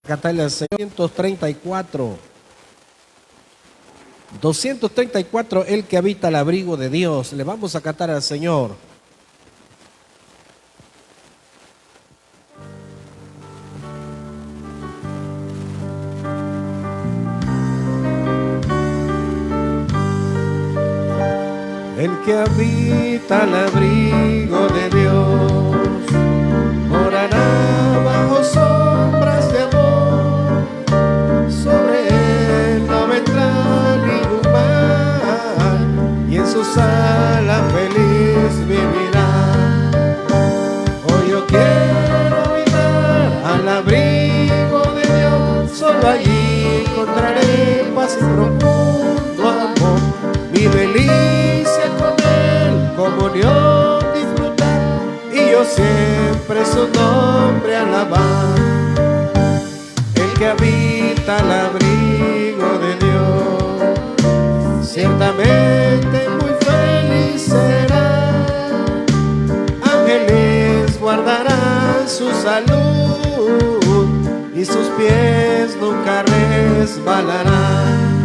Cantarle al Señor 234. 234, el que habita al abrigo de Dios. Le vamos a cantar al Señor. El que habita al abrigo de Dios morará bajo sombras de amor. Sobre él no vendrá ningún mal, y en su sala feliz vivirá. Hoy yo quiero habitar al abrigo de Dios, solo allí encontraré paz y profundo amor. Mi delicia con él, comunión disfrutar, y yo siempre su nombre alabar. El que habita al abrigo de Dios, ciertamente muy feliz será. Ángeles guardarán su salud, y sus pies nunca resbalarán.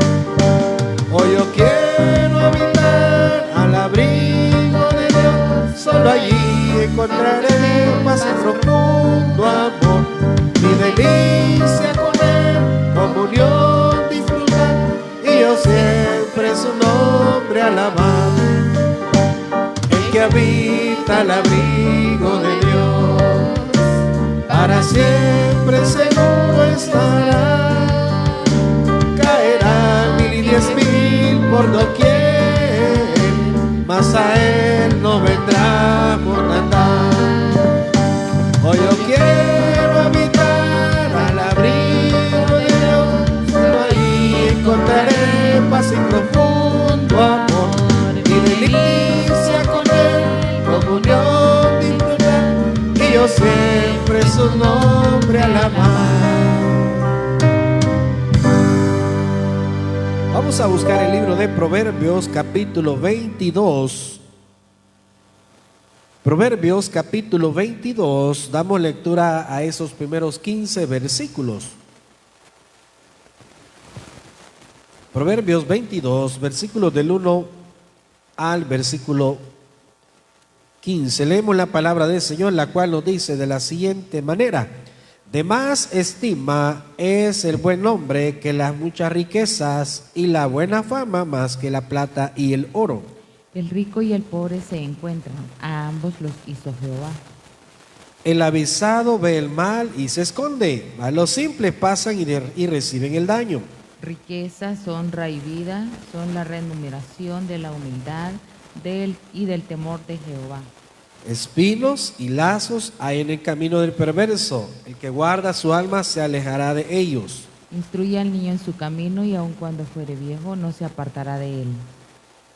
Hoy yo quiero habitar al abrigo de Dios, solo allí encontraré paz y profundo amor. Mi delicia con él, comunión disfrutar, y yo siempre su nombre alabar. El que habita al abrigo de Dios, para siempre seguro estará. Caerán 1000 y 10.000 por doquier, mas a él no vendrá mortandad. Hoy yo quiero habitar al abrigo de Dios, solo ahí encontraré paz y profundo amor. Mi delicia con él, comunión disfrutar, y yo siempre su nombre alabar. Vamos a buscar el libro de Proverbios capítulo 22. Proverbios capítulo 22, damos lectura a esos primeros 15 versículos. Proverbios 22, versículos del 1 al versículo 15. Leemos la palabra del Señor, la cual nos dice de la siguiente manera: de más estima es el buen nombre que las muchas riquezas, y la buena fama más que la plata y el oro. El rico y el pobre se encuentran, a ambos los hizo Jehová. El avisado ve el mal y se esconde, mas los simples pasan y reciben el daño. Riquezas, honra y vida son la remuneración de la humildad y del temor de Jehová. Espinos y lazos hay en el camino del perverso, el que guarda su alma se alejará de ellos. Instruye al niño en su camino, y aun cuando fuere viejo no se apartará de él.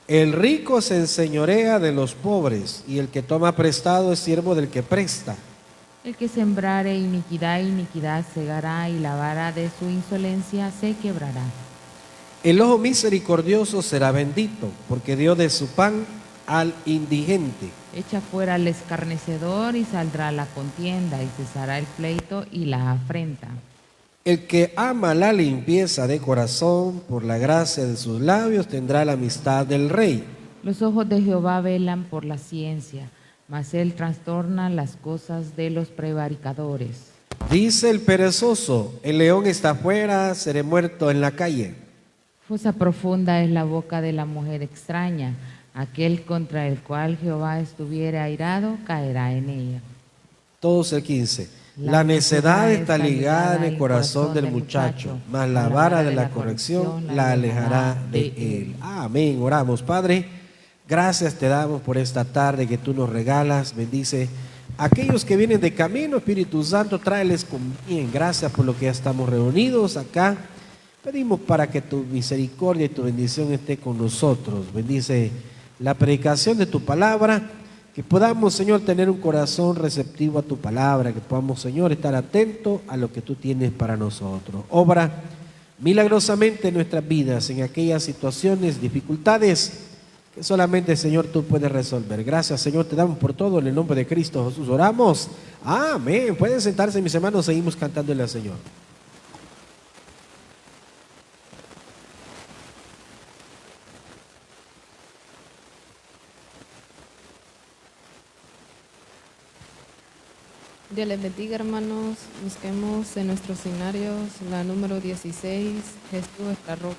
El rico se enseñorea de los pobres, y el que toma prestado es siervo del que presta. El que sembrare iniquidad, iniquidad segará, y la vara de su insolencia se quebrará. El ojo misericordioso será bendito, porque dio de su pan al indigente. Echa fuera al escarnecedor, y saldrá la contienda, y cesará el pleito y la afrenta. El que ama la limpieza de corazón, por la gracia de sus labios tendrá la amistad del rey. Los ojos de Jehová velan por la ciencia, mas él trastorna las cosas de los prevaricadores. Dice el perezoso: el león está afuera, seré muerto en la calle. Fosa profunda es la boca de la mujer extraña. Aquel contra el cual Jehová estuviere airado caerá en ella. Todos el 15. La necedad está ligada en el corazón del muchacho, mas la vara de la corrección la alejará de él. Amén. Oramos. Padre, gracias te damos por esta tarde que tú nos regalas. Bendice a aquellos que vienen de camino. Espíritu Santo, tráeles con bien. Gracias por lo que ya estamos reunidos acá. Pedimos para que tu misericordia y tu bendición esté con nosotros. Bendice la predicación de tu palabra, que podamos, Señor, tener un corazón receptivo a tu palabra, que podamos, Señor, estar atentos a lo que tú tienes para nosotros. Obra milagrosamente en nuestras vidas, en aquellas situaciones, dificultades que solamente, Señor, tú puedes resolver. Gracias, Señor, te damos por todo, en el nombre de Cristo Jesús oramos. Amén. Pueden sentarse, mis hermanos, seguimos cantándole al Señor. Dios les bendiga, hermanos. Busquemos en nuestros escenarios la número 16, Jesús es la roca.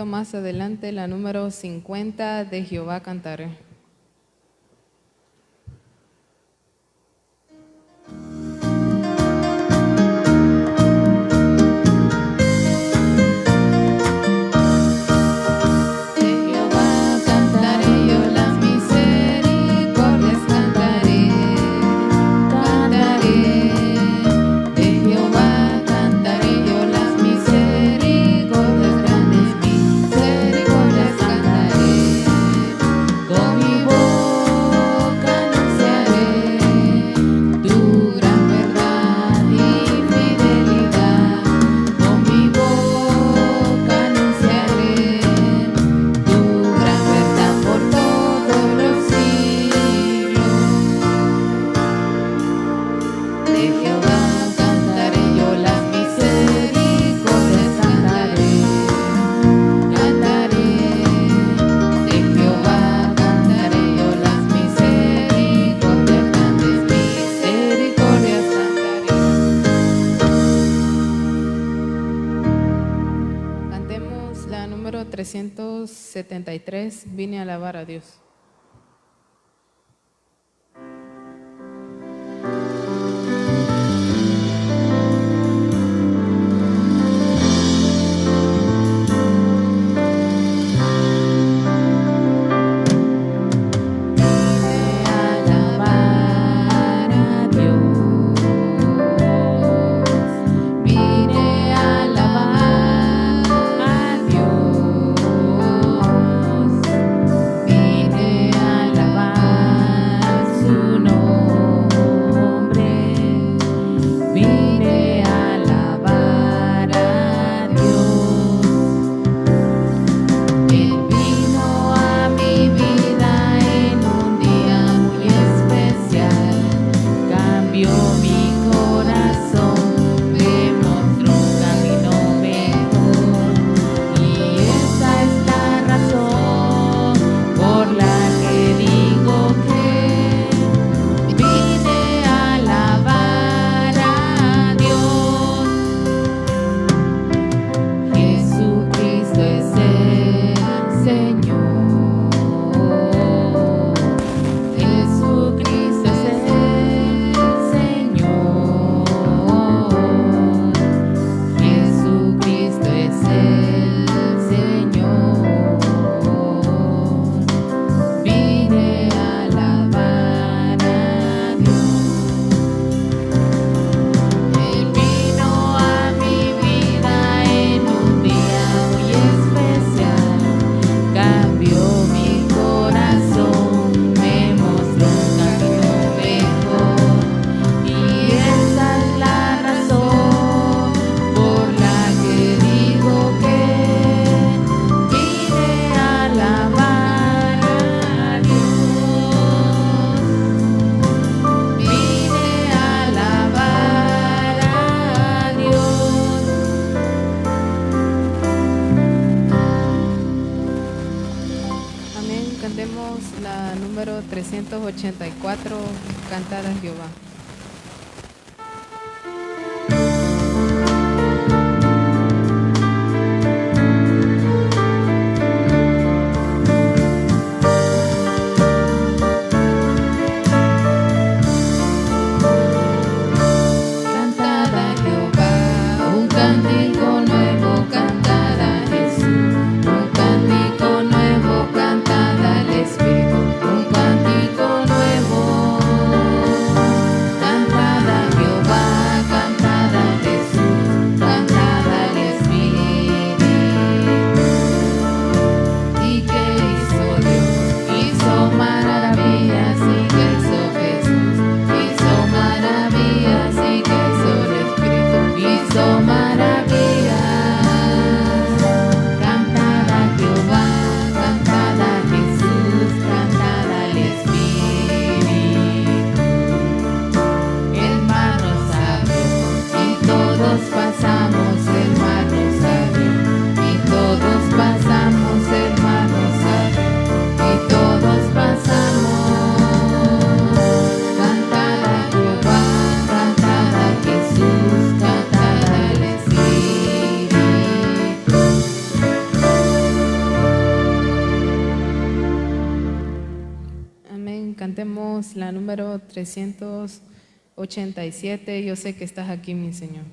Más adelante la número 50, de Jehová cantaré. Número 373, vine a alabar a Dios. Vine 384, cantad a Jehová. Cantemos la número 387, yo sé que estás aquí, mi Señor.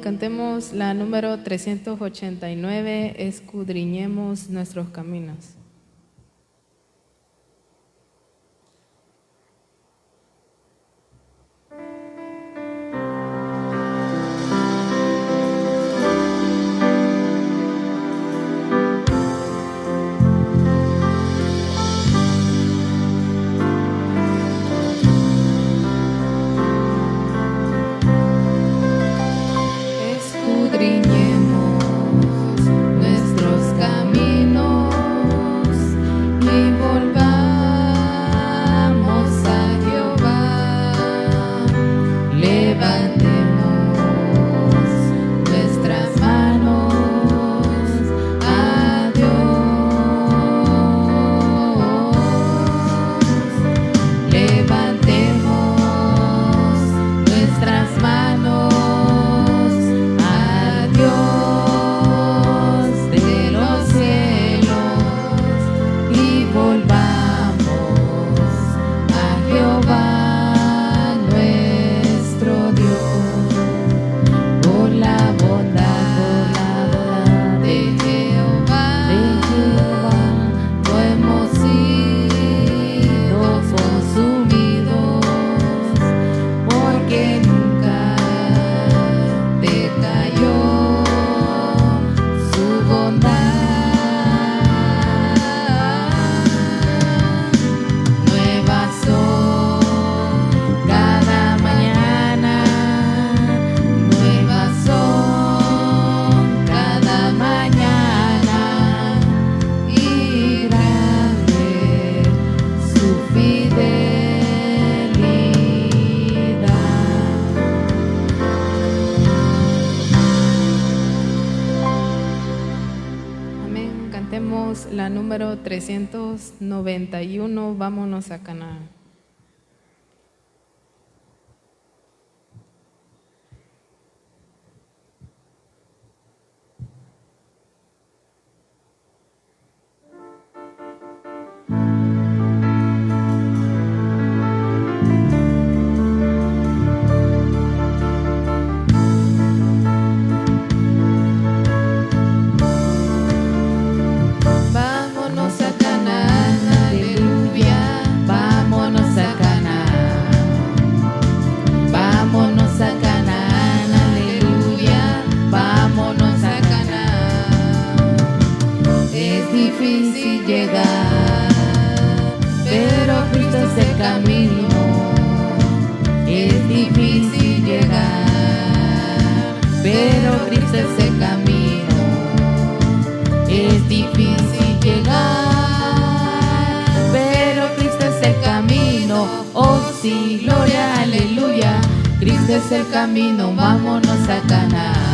Cantemos la número 389, escudriñemos nuestros caminos. La número 391, vámonos a Canaán. oh sí, gloria, aleluya. Cristo es el camino, vámonos a Canaán.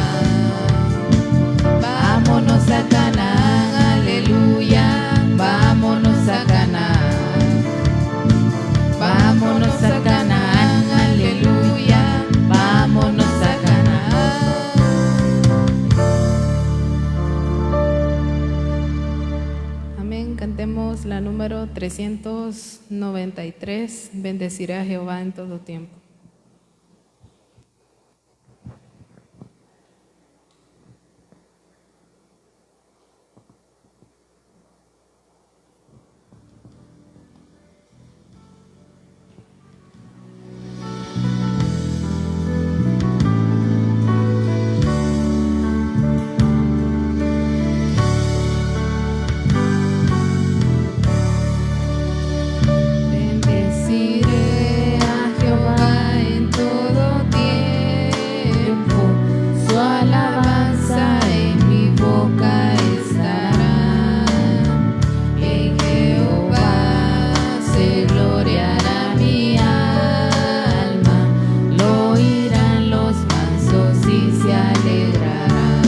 Vámonos a Canaán, aleluya. Vámonos a Canaán. Vámonos a Canaán, aleluya. Vámonos a Canaán. Amén. Cantemos la número 393. Bendeciré a Jehová en todo tiempo. Bendeciré a Jehová en todo tiempo, su alabanza en mi boca estará. En Jehová se gloriará mi alma, lo oirán los mansos y se alegrarán.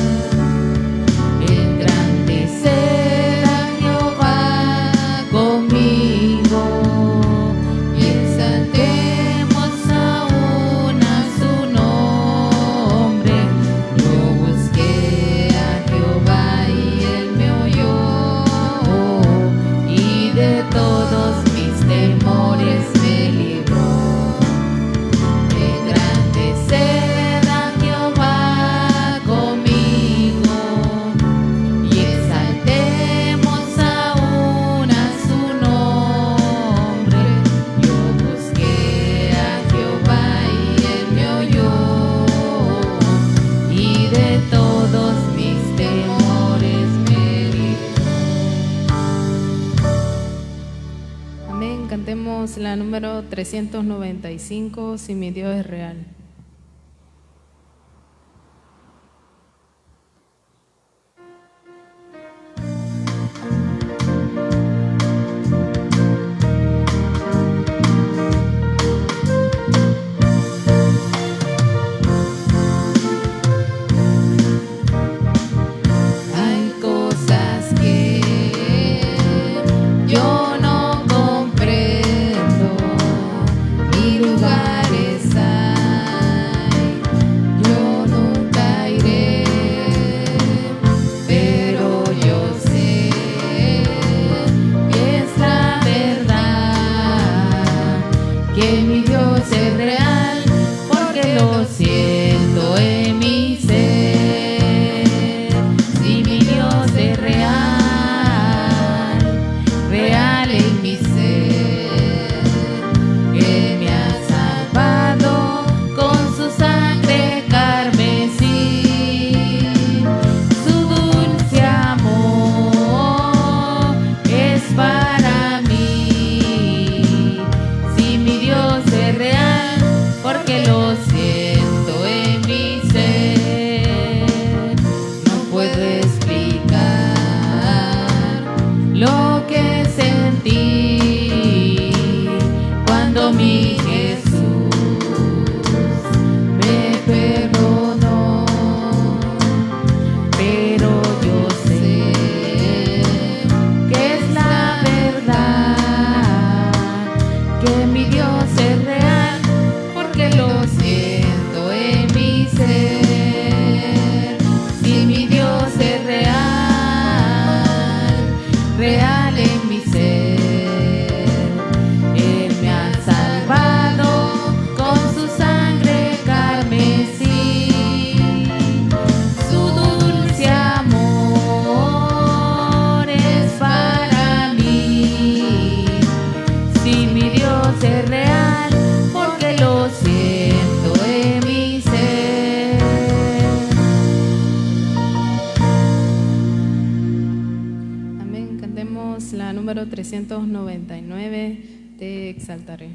Engrandecer a Jehová conmigo y exaltemos aún a su nombre. Yo busqué a Jehová y él me oyó, y de todos mis temores me libró. Engrandecer a Jehová conmigo y exaltemos aún a su nombre. Yo busqué a Jehová y él me oyó, y de todos mis temores me libró. Amén. Cantemos la número 395. Si mi Dios es real. Hay cosas que yo no comprendo, ni lugares hay, yo nunca iré, pero yo sé que es la verdad, que mi Dios es real, porque lo siento en mi ser. Si mi Dios es real, real en mi ser, Él me ha salvado con su sangre carmesí. Su dulce amor es para mí. Si mi Dios es real, porque lo siento en mi ser. No puedo explicar lo que sentí cuando mi Jesús me perdonó, pero yo sé que es la verdad, que mi Dios es real, porque lo siento en mi ser. Si mi Dios es real, real en mi ser, Él me ha salvado con su sangre carmesí. Su dulce amor es para mí. Si mi Dios es real, porque lo siento en mi ser. Amén. Cantemos la número 399. Te exaltaré.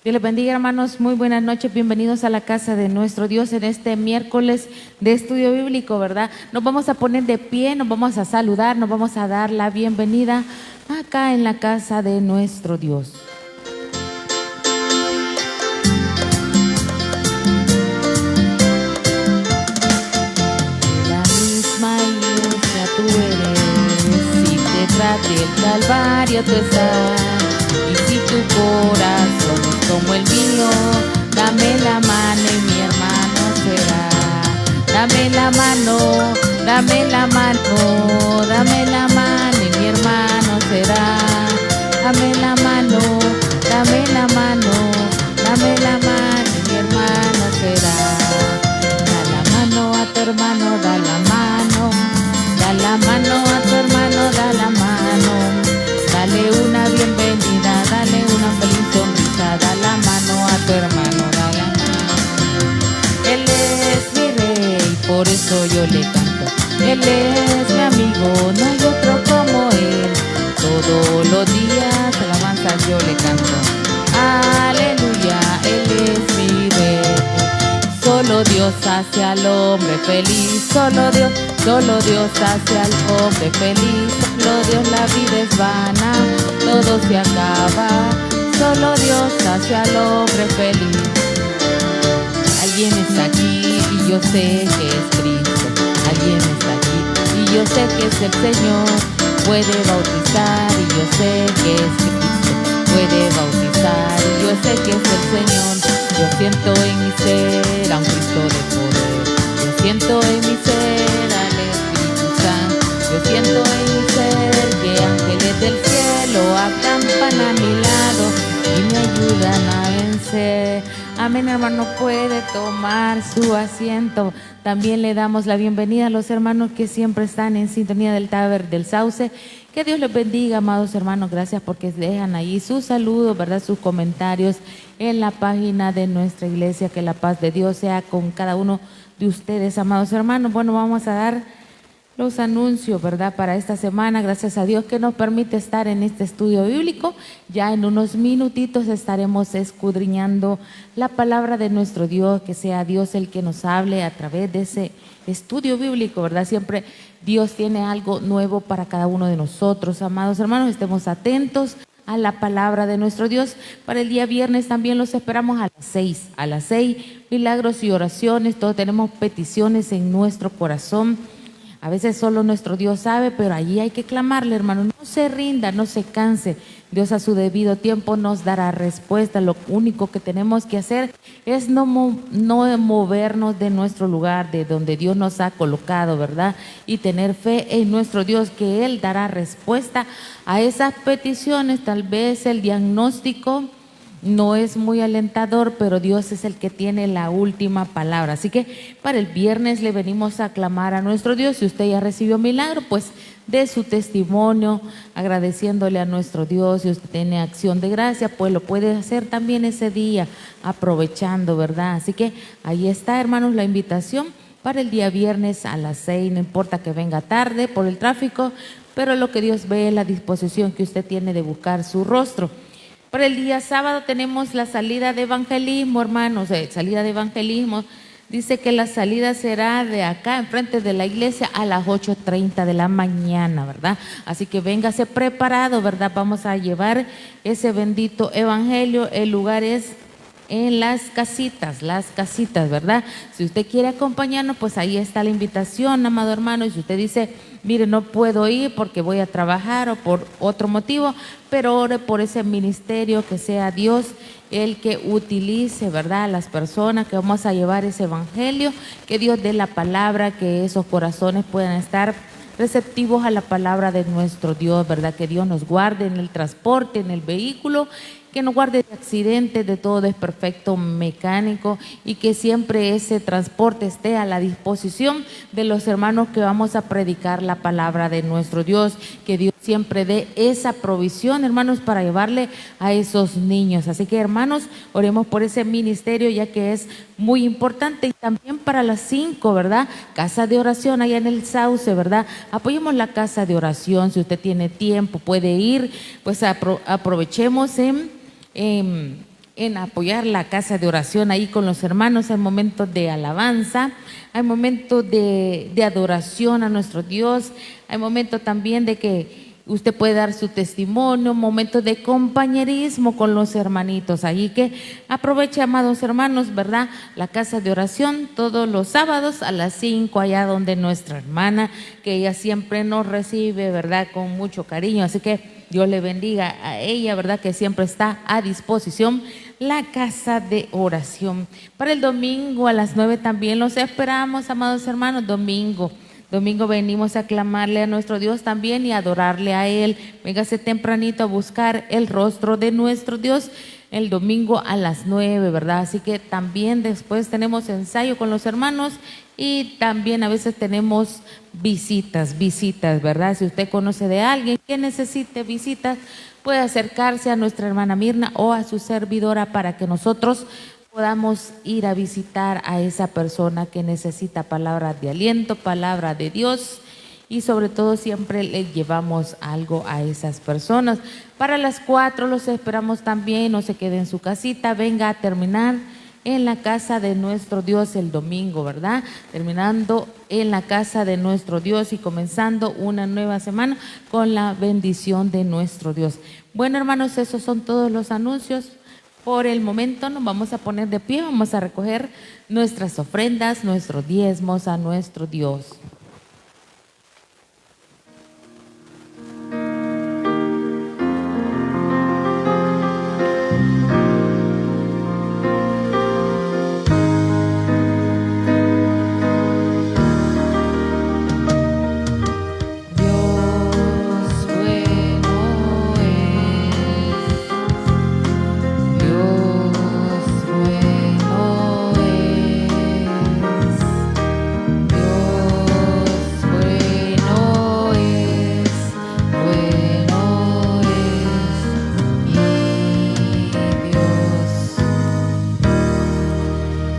Dios les bendiga, hermanos. Muy buenas noches. Bienvenidos a la casa de nuestro Dios en este miércoles de estudio bíblico, ¿verdad? Nos vamos a poner de pie, nos vamos a saludar, nos vamos a dar la bienvenida acá en la casa de nuestro Dios. La misma iglesia tú eres, si detrás del Calvario tú estás. Y si tu corazón es como el mío, dame la mano y mi hermano será. Dame la mano, dame la mano, dame la mano y mi hermano será. Dame la mano, dame la mano, dame la mano y mi hermano será. Da la mano a tu hermano, da la mano. Da la mano a tu hermano, da la mano. Dale una bienvenida, dale una feliz sonrisa, da la mano a tu hermano, da la mano. Él es mi rey, por eso yo le canto. Él es mi amigo, no hay otro como él. Todos los días alabanzas yo le canto. Aleluya, él es mi rey. Solo Dios hace al hombre feliz, solo Dios hace al hombre feliz. Solo Dios, la vida es vana, todo se acaba. Solo Dios hace al hombre feliz. Alguien está aquí y yo sé que es Cristo. Alguien está aquí y yo sé que es el Señor. Puede bautizar y yo sé que es Cristo. Puede bautizar y yo sé que es el Señor. Yo siento en mi ser a un Cristo de poder. Yo siento en mi ser al Espíritu Santo. Yo siento en mi ser que ángeles del cielo acampan a mi lado y me ayudan a vencer. Amén, hermano, puede tomar su asiento. También le damos la bienvenida a los hermanos que siempre están en sintonía del Taber del Sauce. Que Dios les bendiga, amados hermanos. Gracias porque dejan ahí sus saludos, ¿verdad? Sus comentarios en la página de nuestra iglesia. Que la paz de Dios sea con cada uno de ustedes, amados hermanos. Bueno, vamos a dar los anuncios, ¿verdad? Para esta semana, gracias a Dios que nos permite estar en este estudio bíblico. Ya en unos minutitos estaremos escudriñando la palabra de nuestro Dios, que sea Dios el que nos hable a través de ese estudio bíblico, ¿verdad? Siempre Dios tiene algo nuevo para cada uno de nosotros, amados hermanos. Estemos atentos a la palabra de nuestro Dios. Para el día viernes también los esperamos a las 6. A las 6, milagros y oraciones. Todos tenemos peticiones en nuestro corazón. A veces solo nuestro Dios sabe, pero allí hay que clamarle, hermano. No se rinda, no se canse. Dios a su debido tiempo nos dará respuesta. Lo único que tenemos que hacer es no movernos de nuestro lugar, de donde Dios nos ha colocado, ¿verdad? Y tener fe en nuestro Dios, que Él dará respuesta a esas peticiones. Tal vez el diagnóstico no es muy alentador, pero Dios es el que tiene la última palabra. Así que para el viernes le venimos a clamar a nuestro Dios. Si usted ya recibió milagro, pues dé su testimonio agradeciéndole a nuestro Dios. Si usted tiene acción de gracia, pues lo puede hacer también ese día, aprovechando, ¿verdad? Así que ahí está, hermanos, la invitación para el día viernes a las 6. No importa que venga tarde por el tráfico, pero lo que Dios ve es la disposición que usted tiene de buscar su rostro. Para el día sábado tenemos la salida de evangelismo, hermanos, salida de evangelismo. Dice que la salida será de acá, enfrente de la iglesia, a las 8:30 de la mañana, ¿verdad? Así que véngase preparado, ¿verdad? Vamos a llevar ese bendito evangelio. El lugar es en las casitas, ¿verdad? Si usted quiere acompañarnos, pues ahí está la invitación, amado hermano. Y si usted dice, mire, no puedo ir porque voy a trabajar o por otro motivo, pero ore por ese ministerio, que sea Dios el que utilice, ¿verdad?, a las personas que vamos a llevar ese evangelio, que Dios dé la palabra, que esos corazones puedan estar receptivos a la palabra de nuestro Dios, ¿verdad? Que Dios nos guarde en el transporte, en el vehículo, que nos guarde de accidentes, de todo desperfecto mecánico, y que siempre ese transporte esté a la disposición de los hermanos que vamos a predicar la palabra de nuestro Dios. Que Dios siempre dé esa provisión, hermanos, para llevarle a esos niños. Así que, hermanos, oremos por ese ministerio, ya que es muy importante. Y también para las 5, ¿verdad? Casa de oración allá en el Sauce, ¿verdad? Apoyemos la casa de oración. Si usted tiene tiempo, puede ir, pues aprovechemos en en apoyar la casa de oración ahí con los hermanos. Hay momentos de alabanza, hay momentos de adoración a nuestro Dios, hay momentos también de que usted puede dar su testimonio, momentos de compañerismo con los hermanitos. Ahí que aproveche, amados hermanos, ¿verdad? La casa de oración todos los sábados a las 5, allá donde nuestra hermana, que ella siempre nos recibe, ¿verdad? Con mucho cariño. Así que Dios le bendiga a ella, ¿verdad? Que siempre está a disposición la casa de oración. Para el domingo a las 9 también los esperamos, amados hermanos. Domingo venimos a clamarle a nuestro Dios también y adorarle a Él. Véngase tempranito a buscar el rostro de nuestro Dios el domingo a las 9, ¿verdad? Así que también después tenemos ensayo con los hermanos y también a veces tenemos visitas, ¿verdad? Si usted conoce de alguien que necesite visitas, puede acercarse a nuestra hermana Mirna o a su servidora para que nosotros podamos ir a visitar a esa persona que necesita palabras de aliento, palabra de Dios, y sobre todo siempre le llevamos algo a esas personas. Para las 4 los esperamos también, no se quede en su casita, venga a terminar en la casa de nuestro Dios el domingo, ¿verdad? Terminando en la casa de nuestro Dios y comenzando una nueva semana con la bendición de nuestro Dios. Bueno, hermanos, esos son todos los anuncios. Por el momento nos vamos a poner de pie, vamos a recoger nuestras ofrendas, nuestros diezmos a nuestro Dios.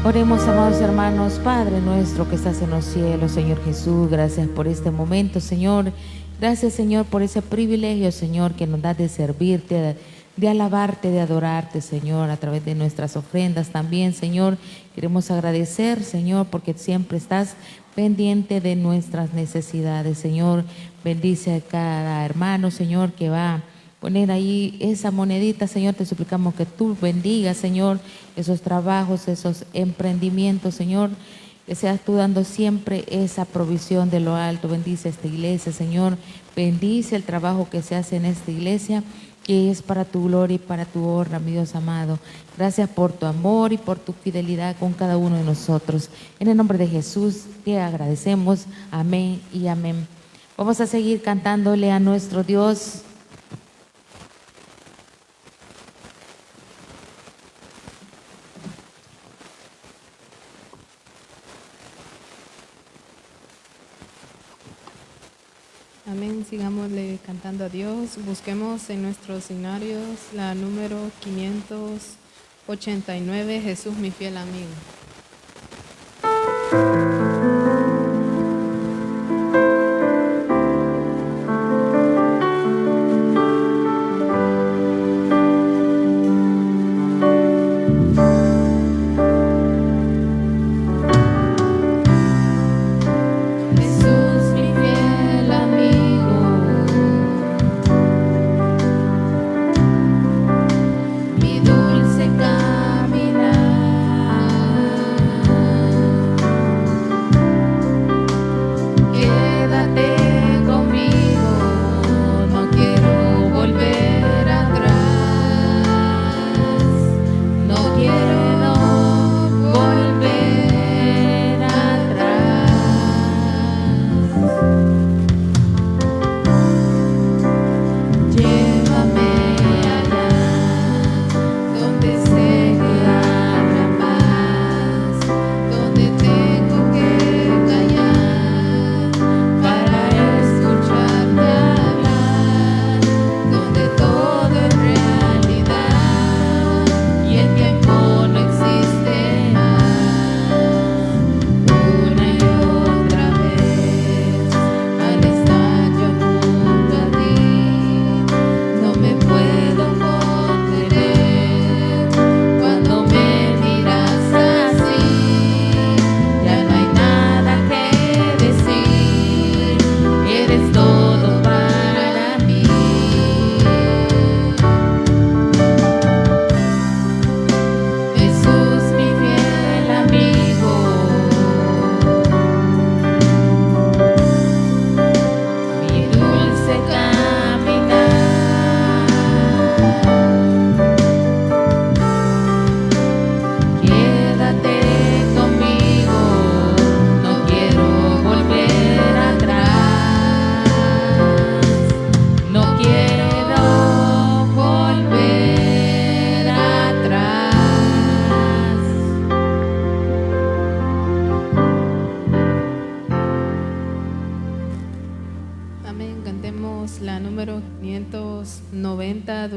Oremos, amados hermanos. Padre nuestro que estás en los cielos, Señor Jesús, gracias por este momento, Señor. Gracias, Señor, por ese privilegio, Señor, que nos das de servirte, de alabarte, de adorarte, Señor, a través de nuestras ofrendas también, Señor. Queremos agradecer, Señor, porque siempre estás pendiente de nuestras necesidades, Señor. Bendice a cada hermano, Señor, que va a poner ahí esa monedita, Señor. Te suplicamos que tú bendigas, Señor, esos trabajos, esos emprendimientos, Señor, que seas tú dando siempre esa provisión de lo alto. Bendice esta iglesia, Señor. Bendice el trabajo que se hace en esta iglesia, que es para tu gloria y para tu honra, mi Dios amado. Gracias por tu amor y por tu fidelidad con cada uno de nosotros. En el nombre de Jesús te agradecemos. Amén y amén. Vamos a seguir cantándole a nuestro Dios. Amén, sigámosle cantando a Dios. Busquemos en nuestros signarios la número 589, Jesús mi fiel amigo. Dulce caminar.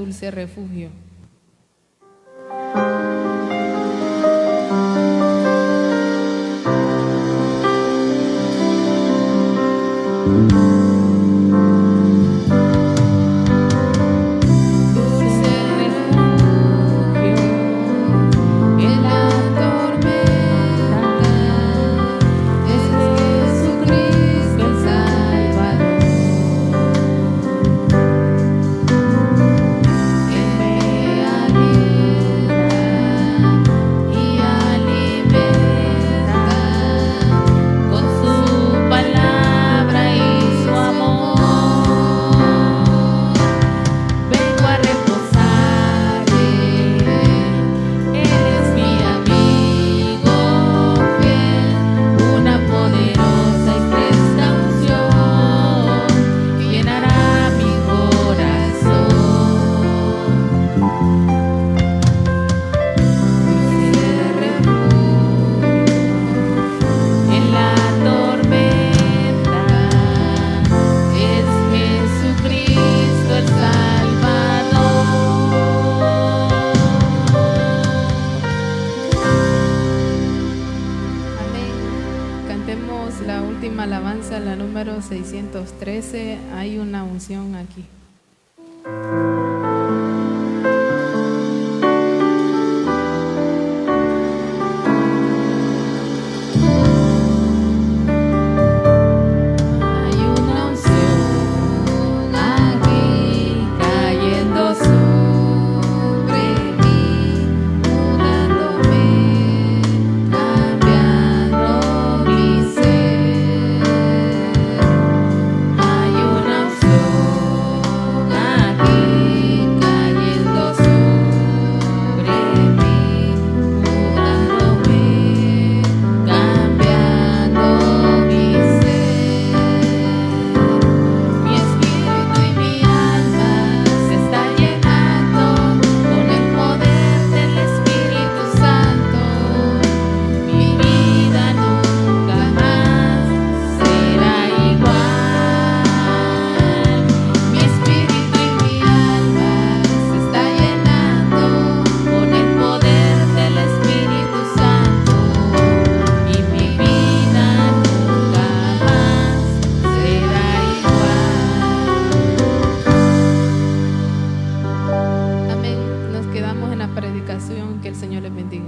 dulce refugio. La última alabanza, la número 613, hay una unción aquí. Que el Señor les bendiga.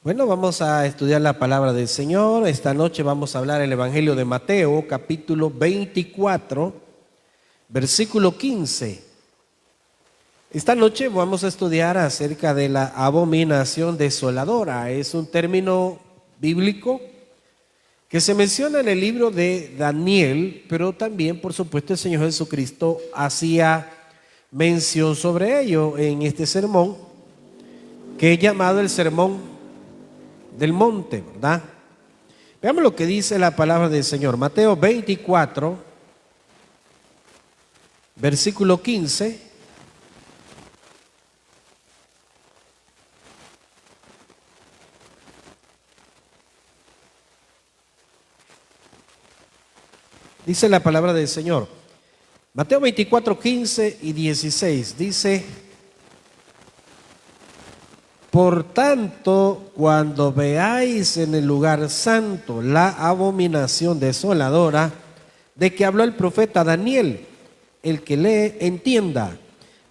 Bueno, vamos a estudiar la palabra del Señor. Esta noche vamos a hablar el Evangelio de Mateo, capítulo 24, versículo 15. Esta noche vamos a estudiar acerca de la abominación desoladora. Es un término bíblico que se menciona en el libro de Daniel, pero también, por supuesto, el Señor Jesucristo hacía mención sobre ello en este sermón, que es llamado el Sermón del Monte, ¿verdad? Veamos lo que dice la palabra del Señor. Mateo 24, versículo 15. Dice la palabra del Señor. Mateo 24, 15 y 16. Dice: por tanto, cuando veáis en el lugar santo la abominación desoladora de que habló el profeta Daniel, el que lee entienda.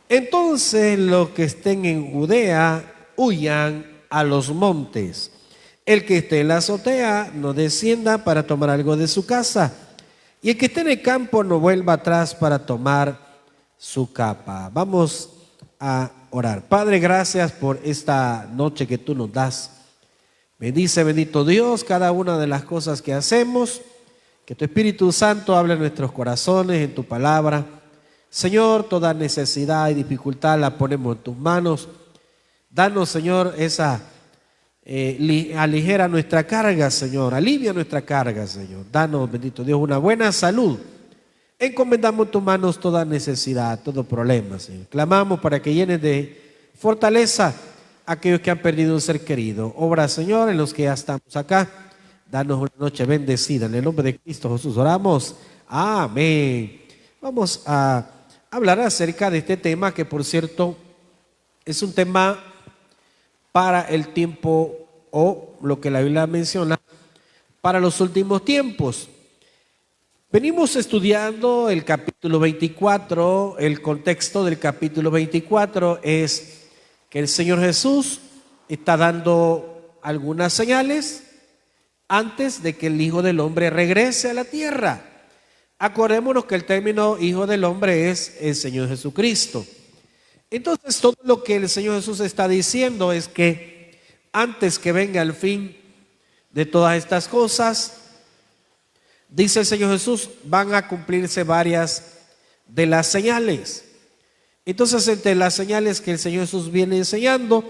Entonces los que estén en Judea huyan a los montes. El que esté en la azotea no descienda para tomar algo de su casa. Y el que esté en el campo no vuelva atrás para tomar su capa. Vamos a orar. Padre, gracias por esta noche que tú nos das. Bendice, bendito Dios, cada una de las cosas que hacemos. Que tu Espíritu Santo hable en nuestros corazones, en tu palabra. Señor, toda necesidad y dificultad la ponemos en tus manos. Danos, Señor, esa aligera nuestra carga, Señor. Alivia nuestra carga, Señor. Danos, bendito Dios, una buena salud encomendamos en tus manos toda necesidad, todo problema, Señor. Clamamos para que llenes de fortaleza a aquellos que han perdido un ser querido. Obra, Señor, en los que ya estamos acá. Danos una noche bendecida. En el nombre de Cristo Jesús oramos. Amén. Vamos a hablar acerca de este tema que, por cierto, es un tema para el tiempo, o lo que la Biblia menciona, para los últimos tiempos. Venimos estudiando el capítulo 24. El contexto del capítulo 24 es que el Señor Jesús está dando algunas señales antes de que el Hijo del Hombre regrese a la tierra. Acordémonos que el término Hijo del Hombre es el Señor Jesucristo. Entonces, todo lo que el Señor Jesús está diciendo es que antes que venga el fin de todas estas cosas, dice el Señor Jesús, van a cumplirse varias de las señales. Entonces, entre las señales que el Señor Jesús viene enseñando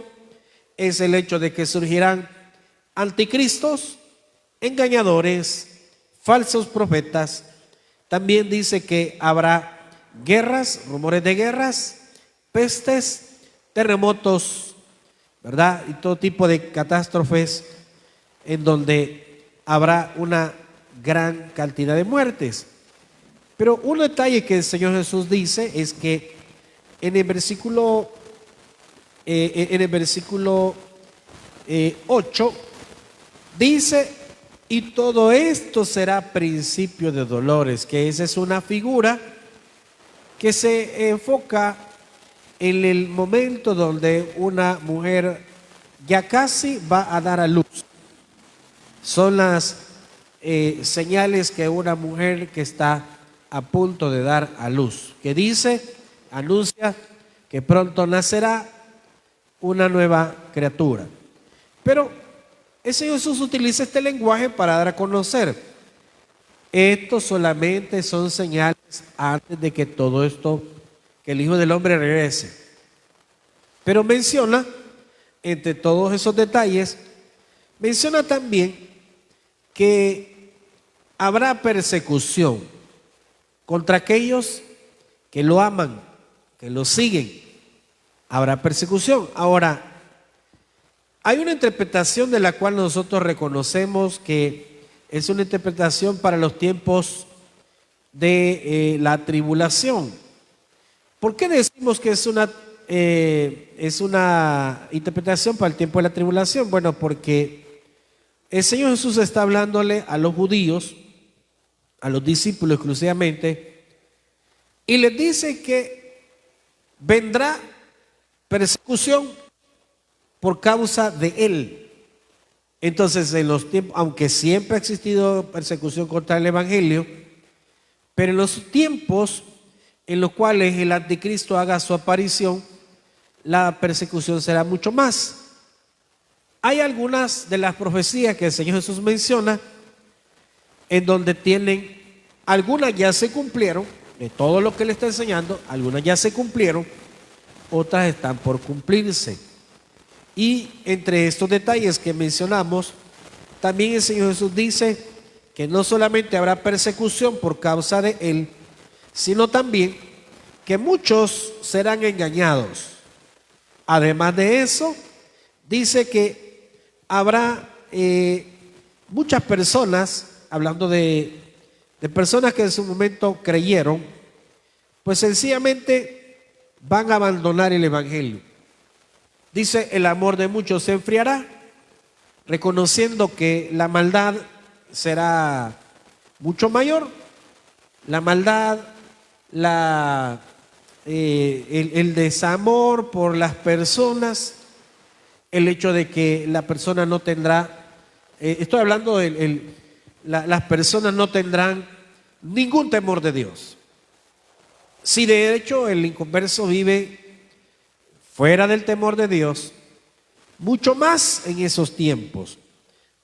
es el hecho de que surgirán anticristos, engañadores, falsos profetas. También dice que habrá guerras, rumores de guerras, pestes, terremotos, ¿verdad? Y todo tipo de catástrofes en donde habrá una gran cantidad de muertes. Pero un detalle que el Señor Jesús dice es que en el versículo 8 dice: y todo esto será principio de dolores, que esa es una figura que se enfoca en el momento donde una mujer ya casi va a dar a luz. Son las señales que una mujer que está a punto de dar a luz, que dice, anuncia que pronto nacerá una nueva criatura. Pero el Señor Jesús utiliza este lenguaje para dar a conocer: esto solamente son señales antes de que todo esto, que el Hijo del Hombre regrese. Pero menciona, entre todos esos detalles, menciona también que habrá persecución contra aquellos que lo aman, que lo siguen. Habrá persecución. Ahora, hay una interpretación de la cual nosotros reconocemos que es una interpretación para los tiempos de la tribulación. ¿Por qué decimos que es una interpretación para el tiempo de la tribulación? Bueno, porque el Señor Jesús está hablándole a los judíos, a los discípulos exclusivamente, y les dice que vendrá persecución por causa de Él. Entonces, en los tiempos, aunque siempre ha existido persecución contra el Evangelio, pero en los tiempos en los cuales el anticristo haga su aparición, la persecución será mucho más. Hay algunas de las profecías que el Señor Jesús menciona en donde tienen, algunas ya se cumplieron, de todo lo que le está enseñando, algunas ya se cumplieron, otras están por cumplirse. Y entre estos detalles que mencionamos, también el Señor Jesús dice que no solamente habrá persecución por causa de Él, sino también que muchos serán engañados. Además de eso, dice que habrá muchas personas, hablando de personas que en su momento creyeron, pues sencillamente van a abandonar el Evangelio. Dice, el amor de muchos se enfriará, reconociendo que la maldad será mucho mayor. La maldad, el desamor por las personas, el hecho de que la persona no tendrá, estoy hablando las personas no tendrán ningún temor de Dios. Si de hecho el inconverso vive fuera del temor de Dios, mucho más en esos tiempos.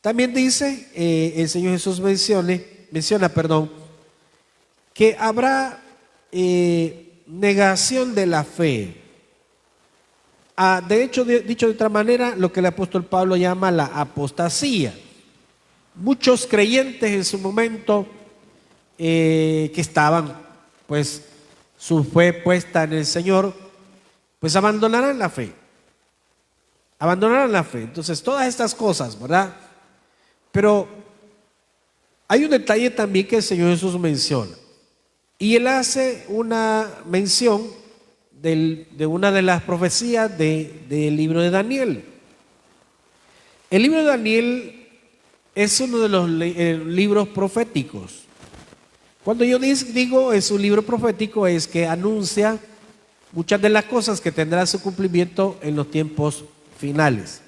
También dice, el Señor Jesús menciona, que habrá negación de la fe. De hecho, dicho de otra manera, lo que el apóstol Pablo llama la apostasía. Muchos creyentes en su momento que estaban pues su fe puesta en el Señor, pues abandonarán la fe. Abandonarán la fe. Entonces, todas estas cosas, ¿verdad? Pero hay un detalle también que el Señor Jesús menciona. Y Él hace una mención de una de las profecías del libro de Daniel. El libro de Daniel es uno de los libros proféticos. Cuando yo digo es un libro profético, es que anuncia muchas de las cosas que tendrán su cumplimiento en los tiempos finales.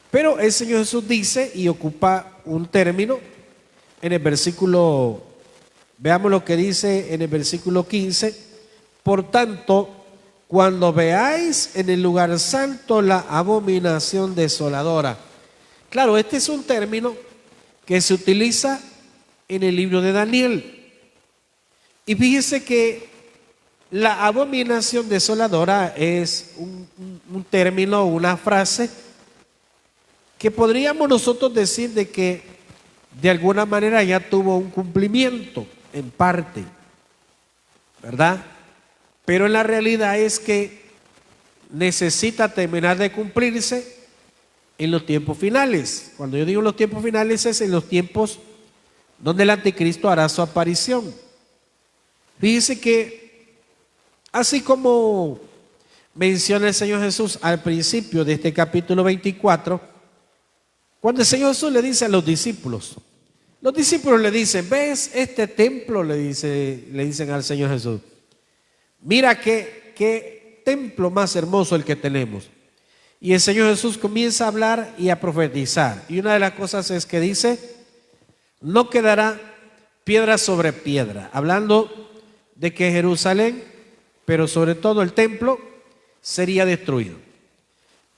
Pero el Señor Jesús dice y ocupa un término en el versículo, veamos lo que dice en el versículo 15. Por tanto, cuando veáis en el lugar santo la abominación desoladora. Claro, este es un término que se utiliza en el libro de Daniel. Y fíjese que la abominación desoladora es un término, una frase que podríamos nosotros decir de que de alguna manera ya tuvo un cumplimiento en parte, ¿verdad? Pero en la realidad es que necesita terminar de cumplirse en los tiempos finales. Cuando yo digo los tiempos finales es en los tiempos donde el anticristo hará su aparición. Fíjese que así como menciona el Señor Jesús al principio de este capítulo 24, cuando el Señor Jesús le dice a los discípulos le dicen, ¿ves este templo? Le dicen al Señor Jesús, mira qué templo más hermoso el que tenemos. Y el Señor Jesús comienza a hablar y a profetizar. Y una de las cosas es que dice, no quedará piedra sobre piedra, hablando de que Jerusalén, pero sobre todo el templo, sería destruido.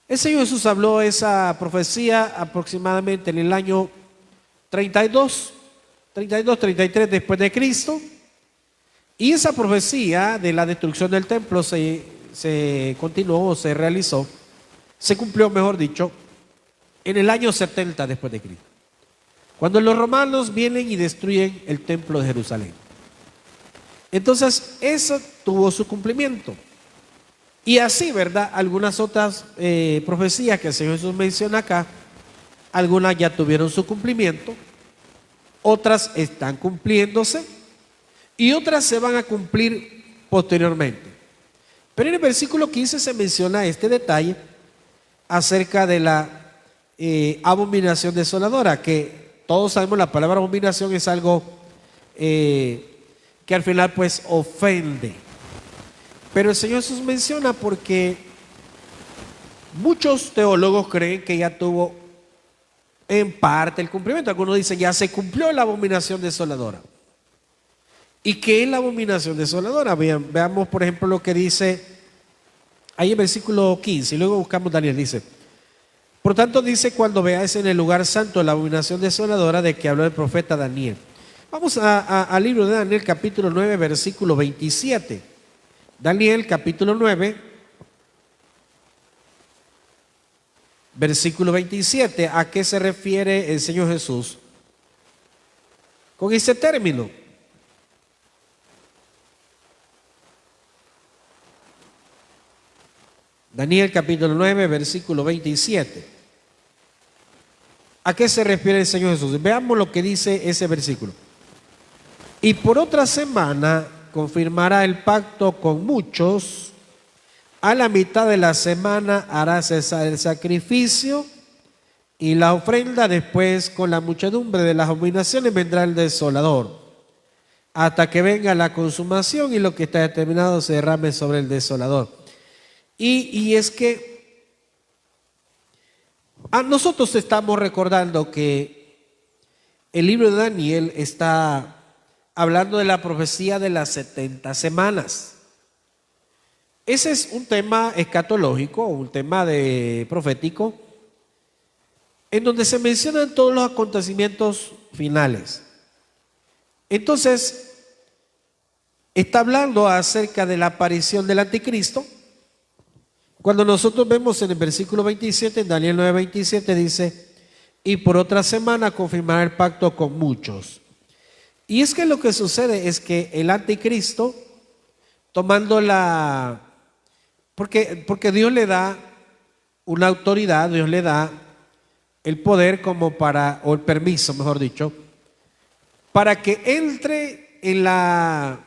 El Señor Jesús habló esa profecía aproximadamente en el año 32, 33 después de Cristo. Y esa profecía de la destrucción del templo se continuó, se realizó, se cumplió, mejor dicho, en el año 70 después de Cristo, cuando los romanos vienen y destruyen el templo de Jerusalén. Entonces, eso tuvo su cumplimiento. Y así, ¿verdad? Algunas otras profecías que el Señor Jesús menciona acá, algunas ya tuvieron su cumplimiento, otras están cumpliéndose y otras se van a cumplir posteriormente. Pero en el versículo 15 se menciona este detalle acerca de la abominación desoladora, que todos sabemos la palabra abominación es algo que al final pues ofende. Pero el Señor Jesús menciona porque muchos teólogos creen que ya tuvo en parte el cumplimiento. Algunos dicen ya se cumplió la abominación desoladora. ¿Y qué es la abominación desoladora? Veamos por ejemplo lo que dice ahí en versículo 15 y luego buscamos Daniel. Dice, por tanto dice, cuando veáis en el lugar santo la abominación desoladora de que habló el profeta Daniel. Vamos al libro de Daniel capítulo 9 versículo 27. Daniel capítulo 9 versículo 27. ¿A qué se refiere el Señor Jesús con ese término? Daniel capítulo 9 versículo 27. ¿A qué se refiere el Señor Jesús? Veamos lo que dice ese versículo. Y por otra semana confirmará el pacto con muchos. A la mitad de la semana hará cesar el sacrificio y la ofrenda. Después, con la muchedumbre de las abominaciones, vendrá el desolador, hasta que venga la consumación y lo que está determinado se derrame sobre el desolador. Y es que nosotros estamos recordando que el libro de Daniel está hablando de la profecía de las 70 semanas. Ese es un tema escatológico, un tema profético, en donde se mencionan todos los acontecimientos finales. Entonces, está hablando acerca de la aparición del anticristo. Cuando nosotros vemos en el versículo 27, en Daniel 9, 27, dice, y por otra semana confirmará el pacto con muchos. Y es que lo que sucede es que el anticristo, tomando porque Dios le da una autoridad, Dios le da el poder o el permiso, mejor dicho, para que entre en la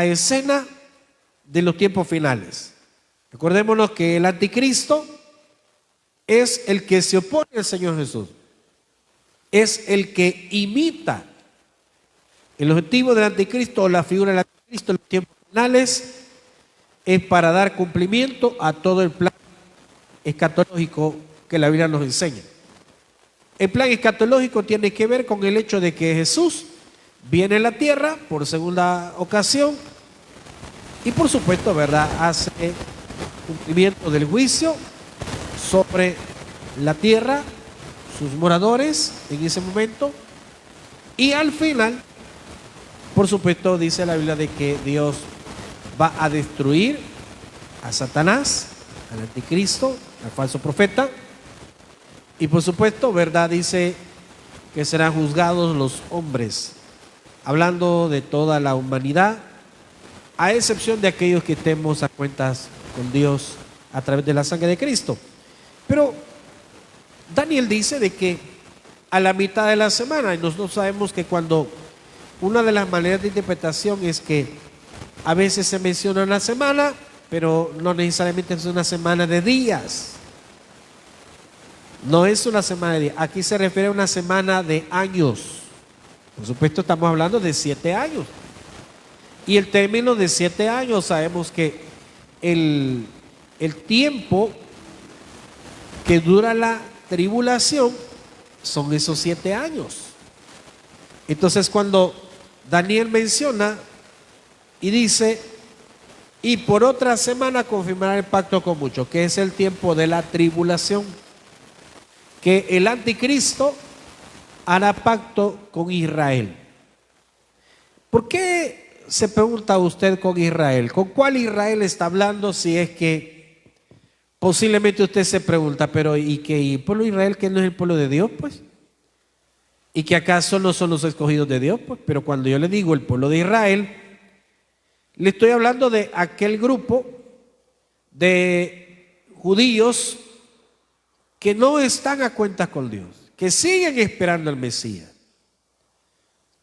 escena de los tiempos finales. Recordémonos que el anticristo es el que se opone al Señor Jesús, es el que imita. El objetivo del anticristo o la figura del anticristo en los tiempos finales es para dar cumplimiento a todo el plan escatológico que la Biblia nos enseña. El plan escatológico tiene que ver con el hecho de que Jesús viene a la tierra por segunda ocasión y por supuesto, ¿verdad?, hace cumplimiento del juicio sobre la tierra, sus moradores en ese momento, y al final, por supuesto, dice la Biblia de que Dios va a destruir a Satanás, al anticristo, al falso profeta, y por supuesto, ¿verdad?, dice que serán juzgados los hombres, hablando de toda la humanidad, a excepción de aquellos que estemos a cuentas con Dios a través de la sangre de Cristo. Pero Daniel dice de que a la mitad de la semana, y nosotros sabemos que cuando una de las maneras de interpretación es que a veces se menciona una semana, pero no necesariamente es una semana de días. No es una semana de días. Aquí se refiere a una semana de años. Por supuesto, estamos hablando de 7 años. Y el término de 7 años, sabemos que el tiempo que dura la tribulación son esos 7 años. Entonces, cuando Daniel menciona y dice, y por otra semana confirmará el pacto con muchos, que es el tiempo de la tribulación, que el anticristo hará pacto con Israel. ¿Por qué se pregunta usted con Israel? ¿Con cuál Israel está hablando? Si es que posiblemente usted se pregunta, pero ¿y que el pueblo de Israel que no es el pueblo de Dios, pues? ¿Y que acaso no son los escogidos de Dios, pues? Pero cuando yo le digo el pueblo de Israel, le estoy hablando de aquel grupo de judíos que no están a cuentas con Dios, que siguen esperando al Mesías,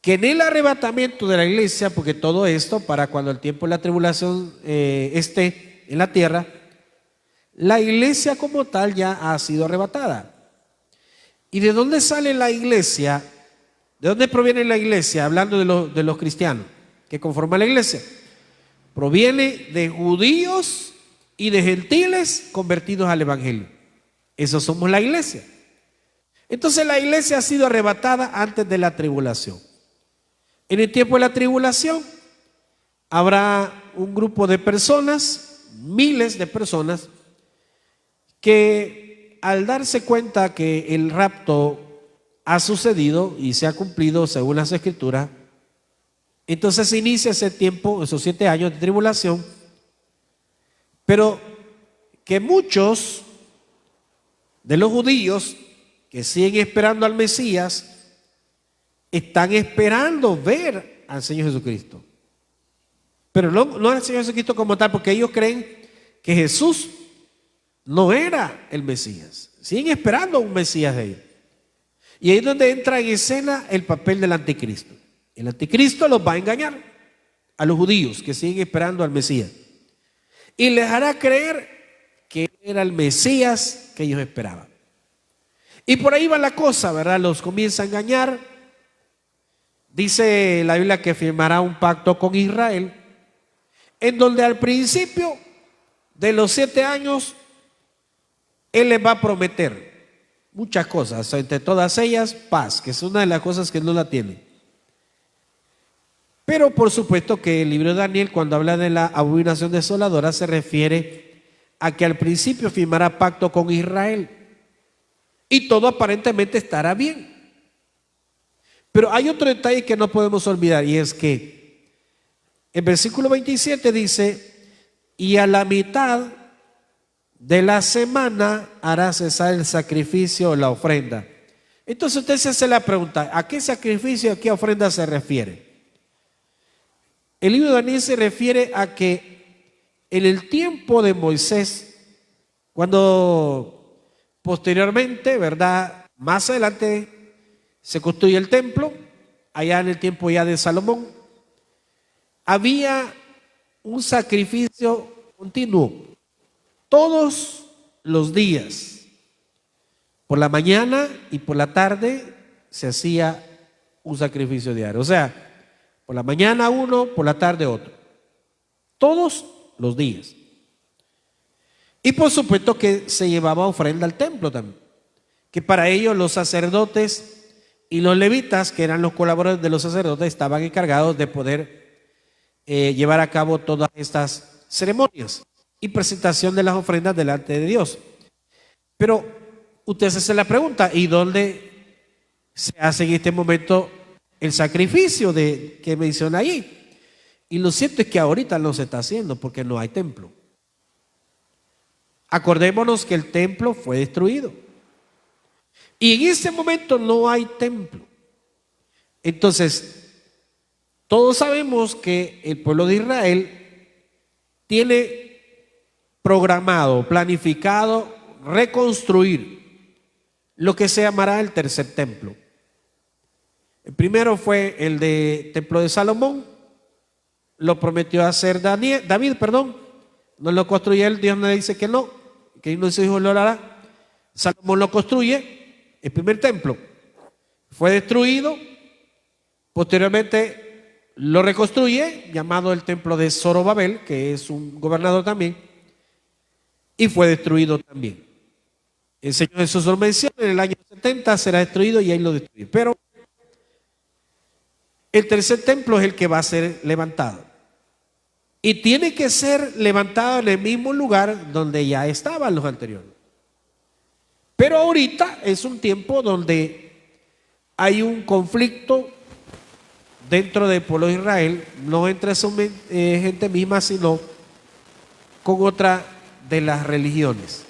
que en el arrebatamiento de la iglesia, porque todo esto para cuando el tiempo de la tribulación esté en la tierra, la iglesia como tal ya ha sido arrebatada. ¿Y de dónde sale la iglesia? ¿De dónde proviene la iglesia? Hablando de los cristianos que conforman la iglesia. Proviene de judíos y de gentiles convertidos al evangelio. Eso somos la iglesia. Entonces la iglesia ha sido arrebatada antes de la tribulación. En el tiempo de la tribulación habrá un grupo de personas, miles de personas, que al darse cuenta que el rapto ha sucedido y se ha cumplido según las escrituras, entonces se inicia ese tiempo, esos 7 años de tribulación, pero que muchos de los judíos que siguen esperando al Mesías están esperando ver al Señor Jesucristo, pero no al Señor Jesucristo como tal, porque ellos creen que Jesús no era el Mesías. Siguen esperando a un Mesías de ellos. Y ahí es donde entra en escena el papel del anticristo. El anticristo los va a engañar a los judíos que siguen esperando al Mesías y les hará creer que era el Mesías que ellos esperaban. Y por ahí va la cosa, ¿verdad? Los comienza a engañar. Dice la Biblia que firmará un pacto con Israel, en donde al principio de los 7 años Él les va a prometer muchas cosas, entre todas ellas paz, que es una de las cosas que no la tiene. Pero por supuesto que el libro de Daniel, cuando habla de la abominación desoladora, se refiere a que al principio firmará pacto con Israel y todo aparentemente estará bien. Pero hay otro detalle que no podemos olvidar, y es que el versículo 27 dice, y a la mitad de la semana hará cesar el sacrificio o la ofrenda. Entonces usted se hace la pregunta, ¿a qué sacrificio, a qué ofrenda se refiere? El libro de Daniel se refiere a que en el tiempo de Moisés, cuando posteriormente, ¿verdad? Más adelante se construye el templo, allá en el tiempo ya de Salomón, había un sacrificio continuo, todos los días, por la mañana y por la tarde se hacía un sacrificio diario, o sea, por la mañana uno, por la tarde otro, todos los días. Y por supuesto que se llevaba ofrenda al templo también, que para ello los sacerdotes y los levitas, que eran los colaboradores de los sacerdotes, estaban encargados de poder llevar a cabo todas estas ceremonias y presentación de las ofrendas delante de Dios. Pero usted se hace la pregunta, ¿y dónde se hace en este momento el sacrificio que menciona ahí? Y lo cierto es que ahorita no se está haciendo porque no hay templo. Acordémonos que el templo fue destruido y en este momento no hay templo. Entonces, todos sabemos que el pueblo de Israel tiene programado, planificado reconstruir lo que se llamará el tercer templo. El primero fue el de templo de Salomón, lo prometió hacer David, no lo construye él, Dios no le dice que no, que no, su hijo lo hará. Salomón lo construye, el primer templo fue destruido, posteriormente lo reconstruye, llamado el templo de Zorobabel, que es un gobernador también, y fue destruido también. El Señor Jesús lo menciona, en el año 70 será destruido y ahí lo destruye. Pero el tercer templo es el que va a ser levantado. Y tiene que ser levantado en el mismo lugar donde ya estaban los anteriores. Pero ahorita es un tiempo donde hay un conflicto dentro del pueblo de Israel, no entre su gente misma, sino con otra de las religiones,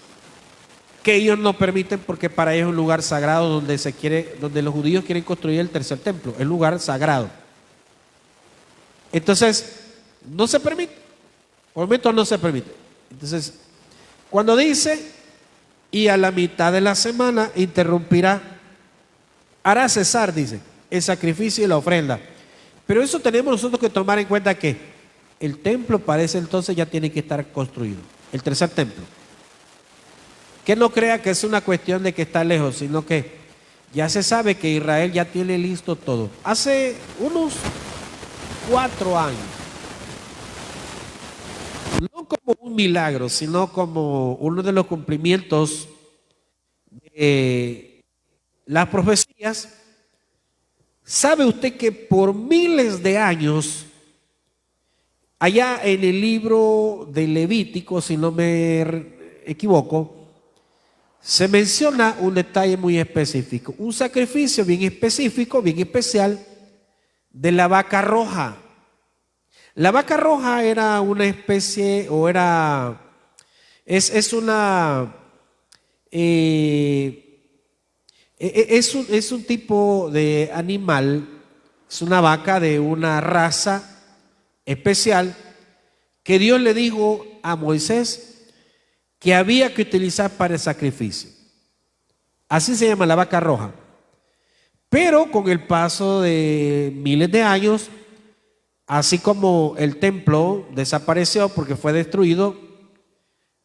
que ellos no permiten porque para ellos es un lugar sagrado donde los judíos quieren construir el tercer templo, el lugar sagrado. Entonces, no se permite, por el momento no se permite. Entonces, cuando dice, y a la mitad de la semana interrumpirá, hará cesar, dice, el sacrificio y la ofrenda. Pero eso tenemos nosotros que tomar en cuenta que el templo para ese entonces ya tiene que estar construido, el tercer templo. Que no crea que es una cuestión de que está lejos, sino que ya se sabe que Israel ya tiene listo todo. Hace unos 4 años, no como un milagro, sino como uno de los cumplimientos de las profecías. ¿Sabe usted que por miles de años, allá en el libro de Levítico, si no me equivoco, se menciona un detalle muy específico, un sacrificio bien específico, bien especial, de la vaca roja? La vaca roja era una especie, o era, es un tipo de animal, es una vaca de una raza especial que Dios le dijo a Moisés que había que utilizar para el sacrificio. Así se llama la vaca roja. Pero con el paso de miles de años, así como el templo desapareció porque fue destruido,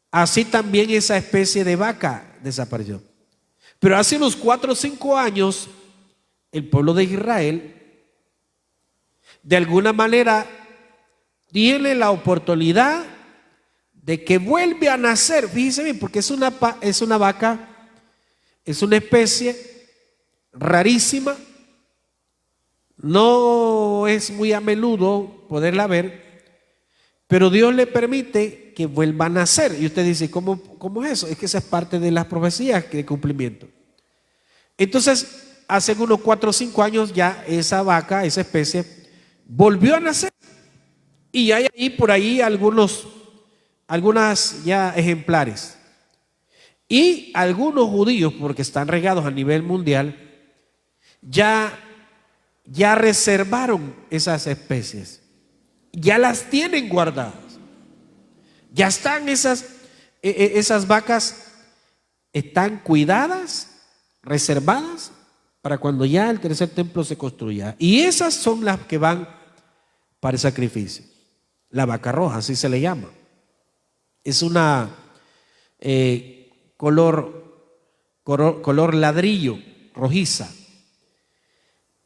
así también esa especie de vaca desapareció. Pero hace unos 4 o 5 años, el pueblo de Israel, de alguna manera, tiene la oportunidad de que vuelve a nacer. Fíjense bien, porque es una vaca, es una especie rarísima, no es muy a menudo poderla ver, pero Dios le permite que vuelva a nacer. Y usted dice, ¿cómo es eso? Es que esa es parte de las profecías de cumplimiento. Entonces, hace unos 4 o 5 años ya esa vaca, esa especie, volvió a nacer. Y hay ahí por ahí algunas ya ejemplares. Y algunos judíos, porque están regados a nivel mundial, ya reservaron esas especies, ya las tienen guardadas, ya están esas vacas, están cuidadas, reservadas para cuando ya el tercer templo se construya. Y esas son las que van para el sacrificio. La vaca roja, así se le llama. Es una color ladrillo, rojiza.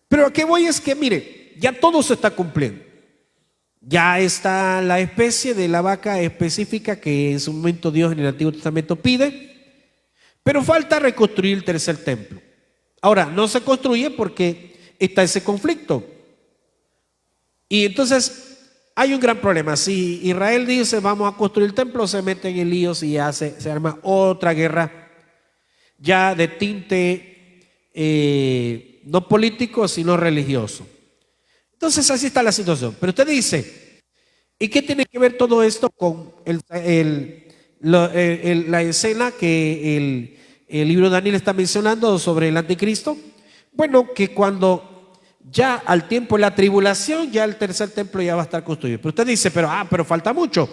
Pero a qué voy es que, mire, ya todo se está cumpliendo. Ya está la especie de la vaca específica que en su momento Dios en el Antiguo Testamento pide, pero falta reconstruir el tercer templo. Ahora, no se construye porque está ese conflicto. Y entonces hay un gran problema. Si Israel dice vamos a construir el templo, se meten en líos y ya se arma otra guerra ya de tinte no político, sino religioso. Entonces así está la situación. Pero usted dice, ¿y qué tiene que ver todo esto con la escena que el libro de Daniel está mencionando sobre el anticristo? Bueno, que cuando ya al tiempo de la tribulación, ya el tercer templo ya va a estar construido. Pero usted dice, pero falta mucho.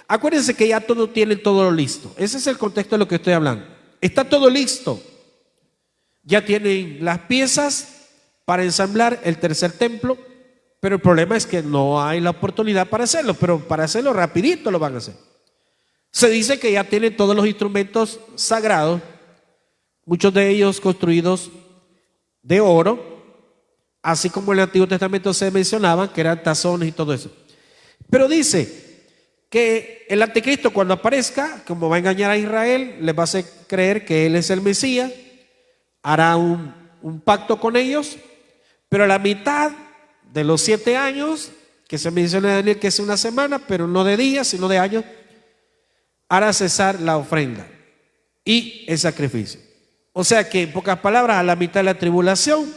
Acuérdense que ya tienen todo listo. Ese es el contexto de lo que estoy hablando. Está todo listo. Ya tienen las piezas para ensamblar el tercer templo, pero el problema es que no hay la oportunidad para hacerlo, pero para hacerlo rapidito lo van a hacer. Se dice que ya tienen todos los instrumentos sagrados, muchos de ellos construidos de oro, así como en el Antiguo Testamento se mencionaban que eran tazones y todo eso. Pero dice que el anticristo cuando aparezca, como va a engañar a Israel, les va a hacer creer que él es el Mesías, hará un pacto con ellos, pero a la mitad de los 7 años, que se menciona en Daniel que es una semana, pero no de días, sino de años, hará cesar la ofrenda y el sacrificio. O sea que, en pocas palabras, a la mitad de la tribulación,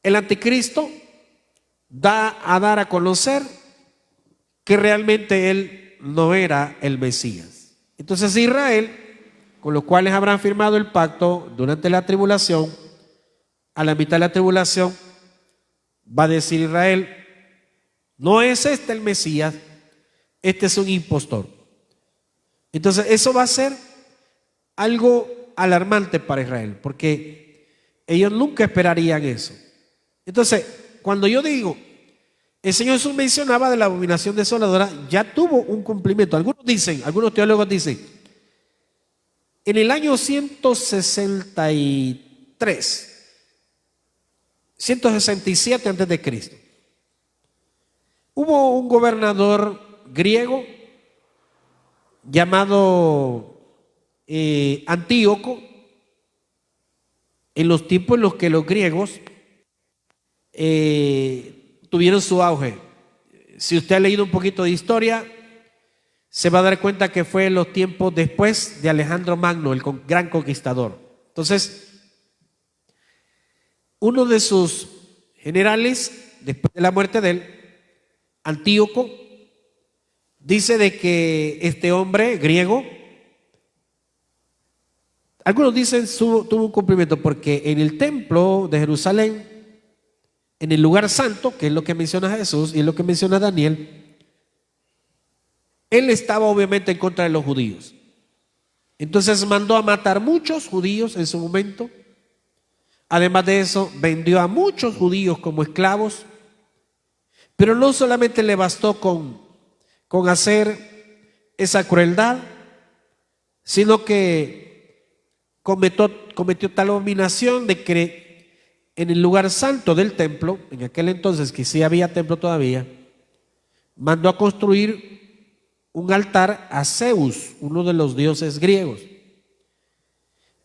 el anticristo da a dar a conocer que realmente él no era el Mesías. Entonces Israel, con los cuales habrán firmado el pacto durante la tribulación, a la mitad de la tribulación, va a decir Israel, no es este el Mesías, este es un impostor. Entonces eso va a ser algo alarmante para Israel, porque ellos nunca esperarían eso. Entonces, cuando yo digo, el Señor Jesús mencionaba de la abominación desoladora, ya tuvo un cumplimiento. Algunos teólogos dicen, en el año 167 antes de Cristo, hubo un gobernador griego llamado Antíoco, en los tiempos en los que los griegos tuvieron su auge. Si usted ha leído un poquito de historia, se va a dar cuenta que fue en los tiempos después de Alejandro Magno, el gran conquistador. Entonces, uno de sus generales, después de la muerte de él, Antíoco, dice de que este hombre griego, algunos dicen tuvo un cumplimiento porque en el templo de Jerusalén, en el lugar santo, que es lo que menciona Jesús y es lo que menciona Daniel, él estaba obviamente en contra de los judíos. Entonces mandó a matar muchos judíos en su momento. Además de eso, vendió a muchos judíos como esclavos. Pero no solamente le bastó con hacer esa crueldad, sino que cometió tal abominación de que en el lugar santo del templo, en aquel entonces que sí había templo todavía, mandó a construir un altar a Zeus, uno de los dioses griegos.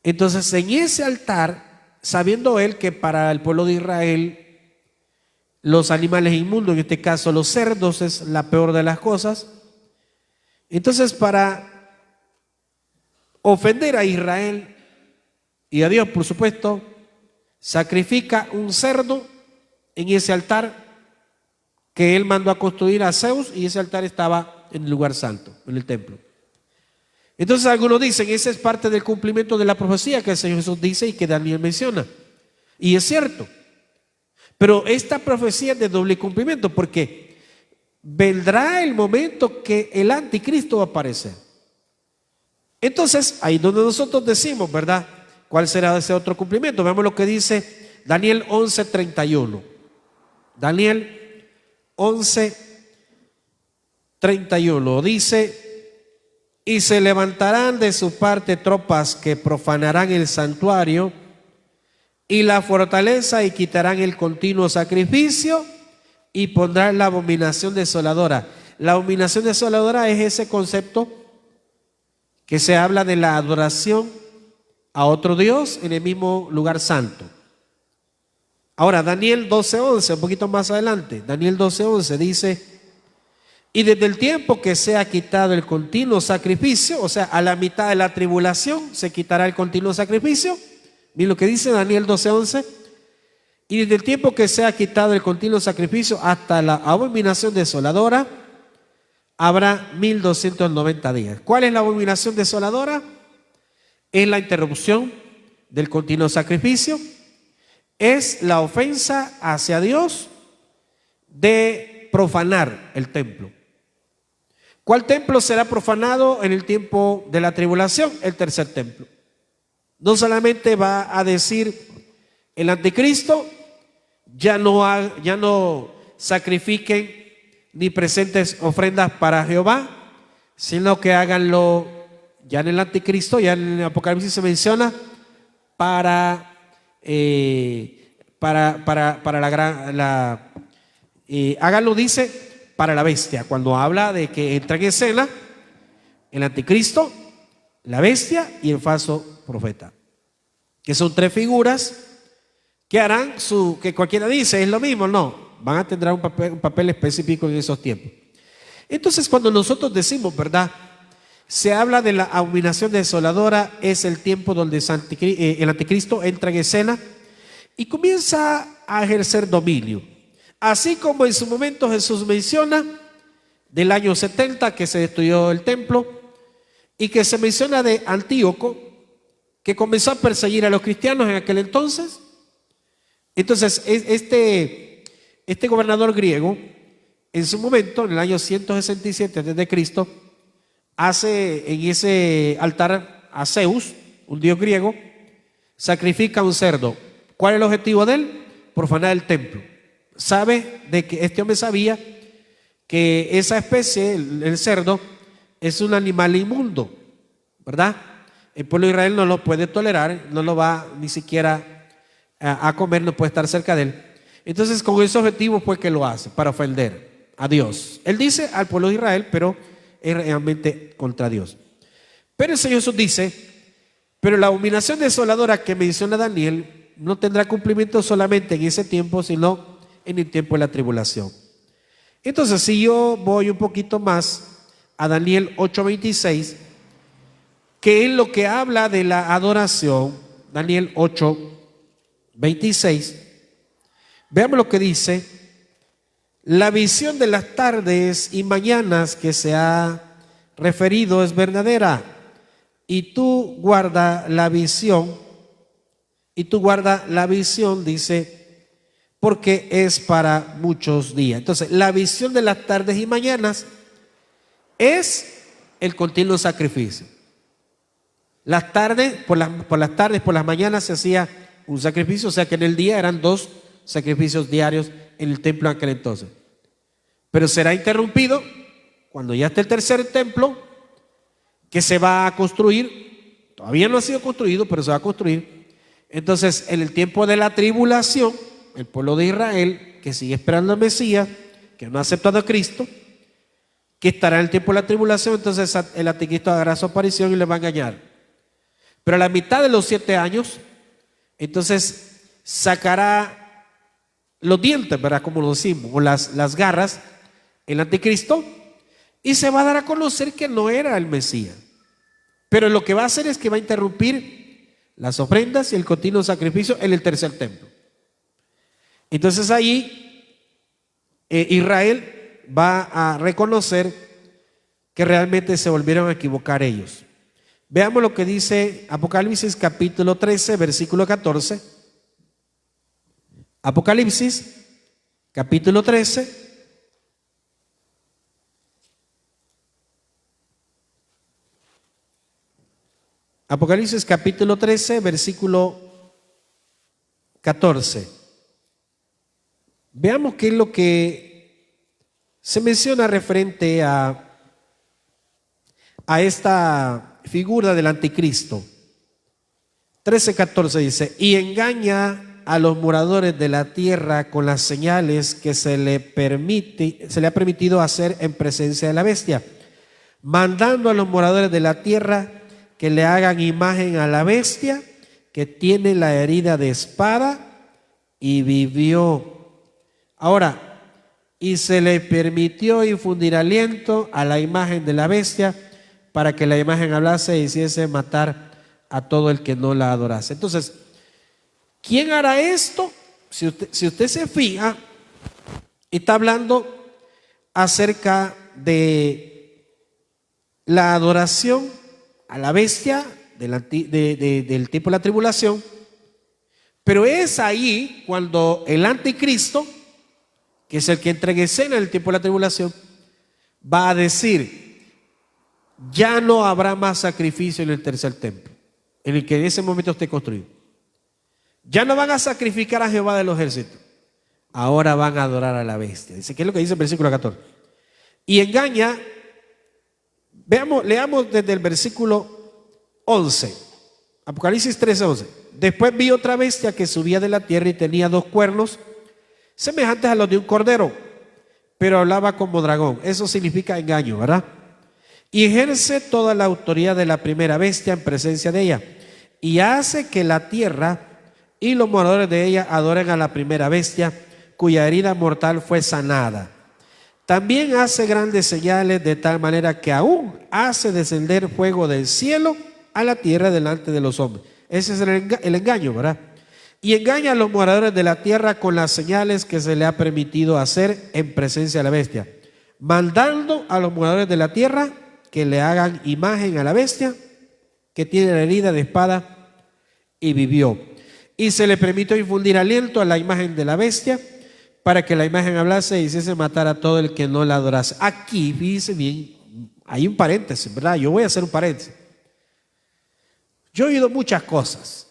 Entonces en ese altar, sabiendo él que para el pueblo de Israel los animales inmundos, en este caso los cerdos, es la peor de las cosas, entonces para ofender a Israel y a Dios, por supuesto, sacrifica un cerdo en ese altar que él mandó a construir a Zeus, y ese altar estaba en el lugar santo, en el templo. Entonces algunos dicen, esa es parte del cumplimiento de la profecía que el Señor Jesús dice y que Daniel menciona. Y es cierto. Pero esta profecía es de doble cumplimiento, porque vendrá el momento que el anticristo va a aparecer. Entonces, ahí donde nosotros decimos, ¿verdad?, ¿cuál será ese otro cumplimiento? Veamos lo que dice Daniel 11:31. Daniel 11:31 dice: y se levantarán de su parte tropas que profanarán el santuario y la fortaleza, y quitarán el continuo sacrificio y pondrán la abominación desoladora. La abominación desoladora es ese concepto que se habla de la adoración a otro Dios en el mismo lugar santo. Ahora, Daniel 12:11, un poquito más adelante, Daniel 12:11 dice: y desde el tiempo que sea quitado el continuo sacrificio, o sea, a la mitad de la tribulación se quitará el continuo sacrificio. Miren lo que dice Daniel 12:11: y desde el tiempo que sea quitado el continuo sacrificio hasta la abominación desoladora, habrá 1290 días. ¿Cuál es la abominación desoladora? Es la interrupción del continuo sacrificio, es la ofensa hacia Dios de profanar el templo. ¿Cuál templo será profanado en el tiempo de la tribulación? El tercer templo. No solamente va a decir el anticristo: ya no sacrifiquen ni presentes ofrendas para Jehová, sino que háganlo, ya en el anticristo, ya en el Apocalipsis se menciona, para háganlo, dice, para la bestia. Cuando habla de que entra en escena el anticristo, la bestia y el falso profeta, que son tres figuras que harán que cualquiera dice es lo mismo. No, van a tener un papel específico en esos tiempos. Entonces, cuando nosotros decimos, ¿verdad?, se habla de la abominación desoladora, es el tiempo donde el anticristo entra en escena y comienza a ejercer dominio. Así como en su momento Jesús menciona del año 70 que se destruyó el templo, y que se menciona de Antíoco, que comenzó a perseguir a los cristianos en aquel entonces. Entonces, este gobernador griego, en su momento, en el año 167 a.C., hace en ese altar a Zeus, un dios griego, sacrifica un cerdo. ¿Cuál es el objetivo de él? Profanar el templo. Sabe de que este hombre sabía que esa especie, el cerdo, es un animal inmundo, ¿verdad? El pueblo de Israel no lo puede tolerar, no lo va ni siquiera a comer, no puede estar cerca de él. Entonces, con ese objetivo fue que lo hace, para ofender a Dios. Él dice al pueblo de Israel, pero es realmente contra Dios. Pero el Señor Jesús dice: pero la abominación desoladora que menciona Daniel no tendrá cumplimiento solamente en ese tiempo, sino en el tiempo de la tribulación. Entonces, si yo voy un poquito más a Daniel 8:26, que es lo que habla de la adoración, Daniel 8:26, veamos lo que dice: la visión de las tardes y mañanas que se ha referido es verdadera, y tú guarda la visión, dice, porque es para muchos días. Entonces, la visión de las tardes y mañanas es el continuo sacrificio. Las tardes, por las mañanas se hacía un sacrificio, o sea que en el día eran 2 sacrificios diarios en el templo en aquel entonces. Pero será interrumpido cuando ya esté el tercer templo, que se va a construir. Todavía no ha sido construido, pero se va a construir. Entonces, en el tiempo de la tribulación, el pueblo de Israel, que sigue esperando al Mesías, que no ha aceptado a Cristo, que estará en el tiempo de la tribulación, entonces el anticristo hará su aparición y le va a engañar. Pero a la mitad de los 7 años, entonces sacará los dientes, ¿verdad?, como lo decimos, o las garras, el anticristo, y se va a dar a conocer que no era el Mesías. Pero lo que va a hacer es que va a interrumpir las ofrendas y el continuo sacrificio en el tercer templo. Entonces ahí Israel va a reconocer que realmente se volvieron a equivocar ellos. Veamos lo que dice Apocalipsis capítulo 13, versículo 14. Apocalipsis, capítulo 13. Apocalipsis capítulo 13, versículo 14. Veamos qué es lo que se menciona referente a esta figura del anticristo. 13:14 dice: y engaña a los moradores de la tierra con las señales que se le ha permitido hacer en presencia de la bestia, mandando a los moradores de la tierra que le hagan imagen a la bestia que tiene la herida de espada y vivió. Ahora, y se le permitió infundir aliento a la imagen de la bestia para que la imagen hablase e hiciese matar a todo el que no la adorase. Entonces, ¿quién hará esto? Si usted se fija, está hablando acerca de la adoración a la bestia del tiempo de la tribulación, pero es ahí cuando el anticristo, que es el que entrega escena en el tiempo de la tribulación, va a decir: ya no habrá más sacrificio en el tercer templo, en el que en ese momento esté construido. Ya no van a sacrificar a Jehová de los ejércitos, ahora van a adorar a la bestia. Dice, ¿qué es lo que dice el versículo 14? Y engaña. Leamos desde el versículo 11, Apocalipsis 13:11. Después vi otra bestia que subía de la tierra y tenía 2 cuernos semejantes a los de un cordero, pero hablaba como dragón. Eso significa engaño, ¿verdad? Y ejerce toda la autoridad de la primera bestia en presencia de ella, y hace que la tierra y los moradores de ella adoren a la primera bestia, cuya herida mortal fue sanada. También hace grandes señales, de tal manera que aún hace descender fuego del cielo a la tierra delante de los hombres. Ese es el engaño, ¿verdad? Y engaña a los moradores de la tierra con las señales que se le ha permitido hacer en presencia de la bestia, mandando a los moradores de la tierra que le hagan imagen a la bestia que tiene la herida de espada y vivió. Y se le permitió infundir aliento a la imagen de la bestia para que la imagen hablase y hiciese matar a todo el que no la adorase. Aquí, fíjense bien, hay un paréntesis, ¿verdad? Yo voy a hacer un paréntesis. Yo he oído muchas cosas.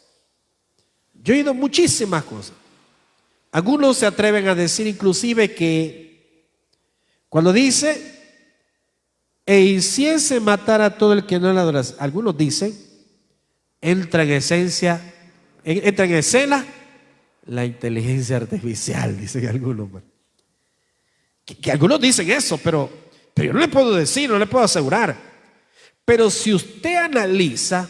Yo he oído muchísimas cosas. Algunos se atreven a decir inclusive que cuando dice e hiciese matar a todo el que no la adorase, algunos dicen, entra en escena la inteligencia artificial, dicen algunos. Que algunos dicen eso, pero yo no le puedo decir, no le puedo asegurar. Pero si usted analiza,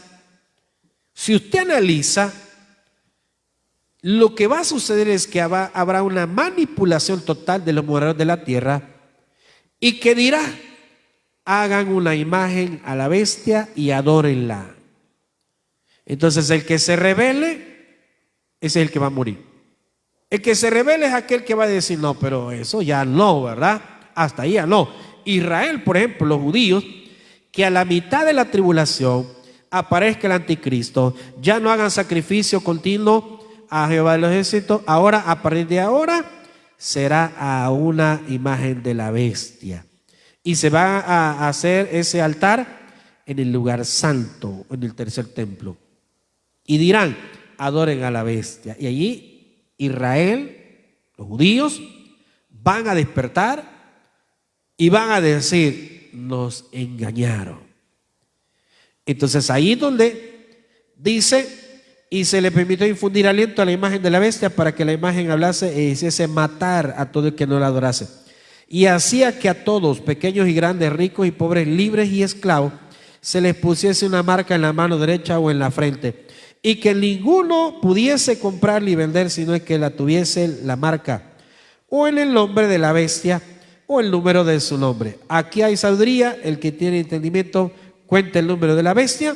lo que va a suceder es que habrá una manipulación total de los moradores de la tierra, y que dirá: hagan una imagen a la bestia y adórenla. Entonces el que se rebele, ese es el que va a morir. El que se rebele es aquel que va a decir: no, pero eso ya no, ¿verdad? Hasta ahí ya no. Israel, por ejemplo, los judíos, que a la mitad de la tribulación aparezca el anticristo, ya no hagan sacrificio continuo a Jehová de los ejércitos, ahora, a partir de ahora, será a una imagen de la bestia. Y se va a hacer ese altar en el lugar santo, en el tercer templo. Y dirán: adoren a la bestia. Y allí Israel, los judíos, van a despertar y van a decir: nos engañaron. Entonces ahí es donde dice: y se le permitió infundir aliento a la imagen de la bestia para que la imagen hablase e hiciese matar a todo el que no la adorase. Y hacía que a todos, pequeños y grandes, ricos y pobres, libres y esclavos, se les pusiese una marca en la mano derecha o en la frente, y que ninguno pudiese comprar ni vender sino que la tuviese la marca o en el nombre de la bestia o el número de su nombre. Aquí hay sabiduría. El que tiene entendimiento cuenta el número de la bestia,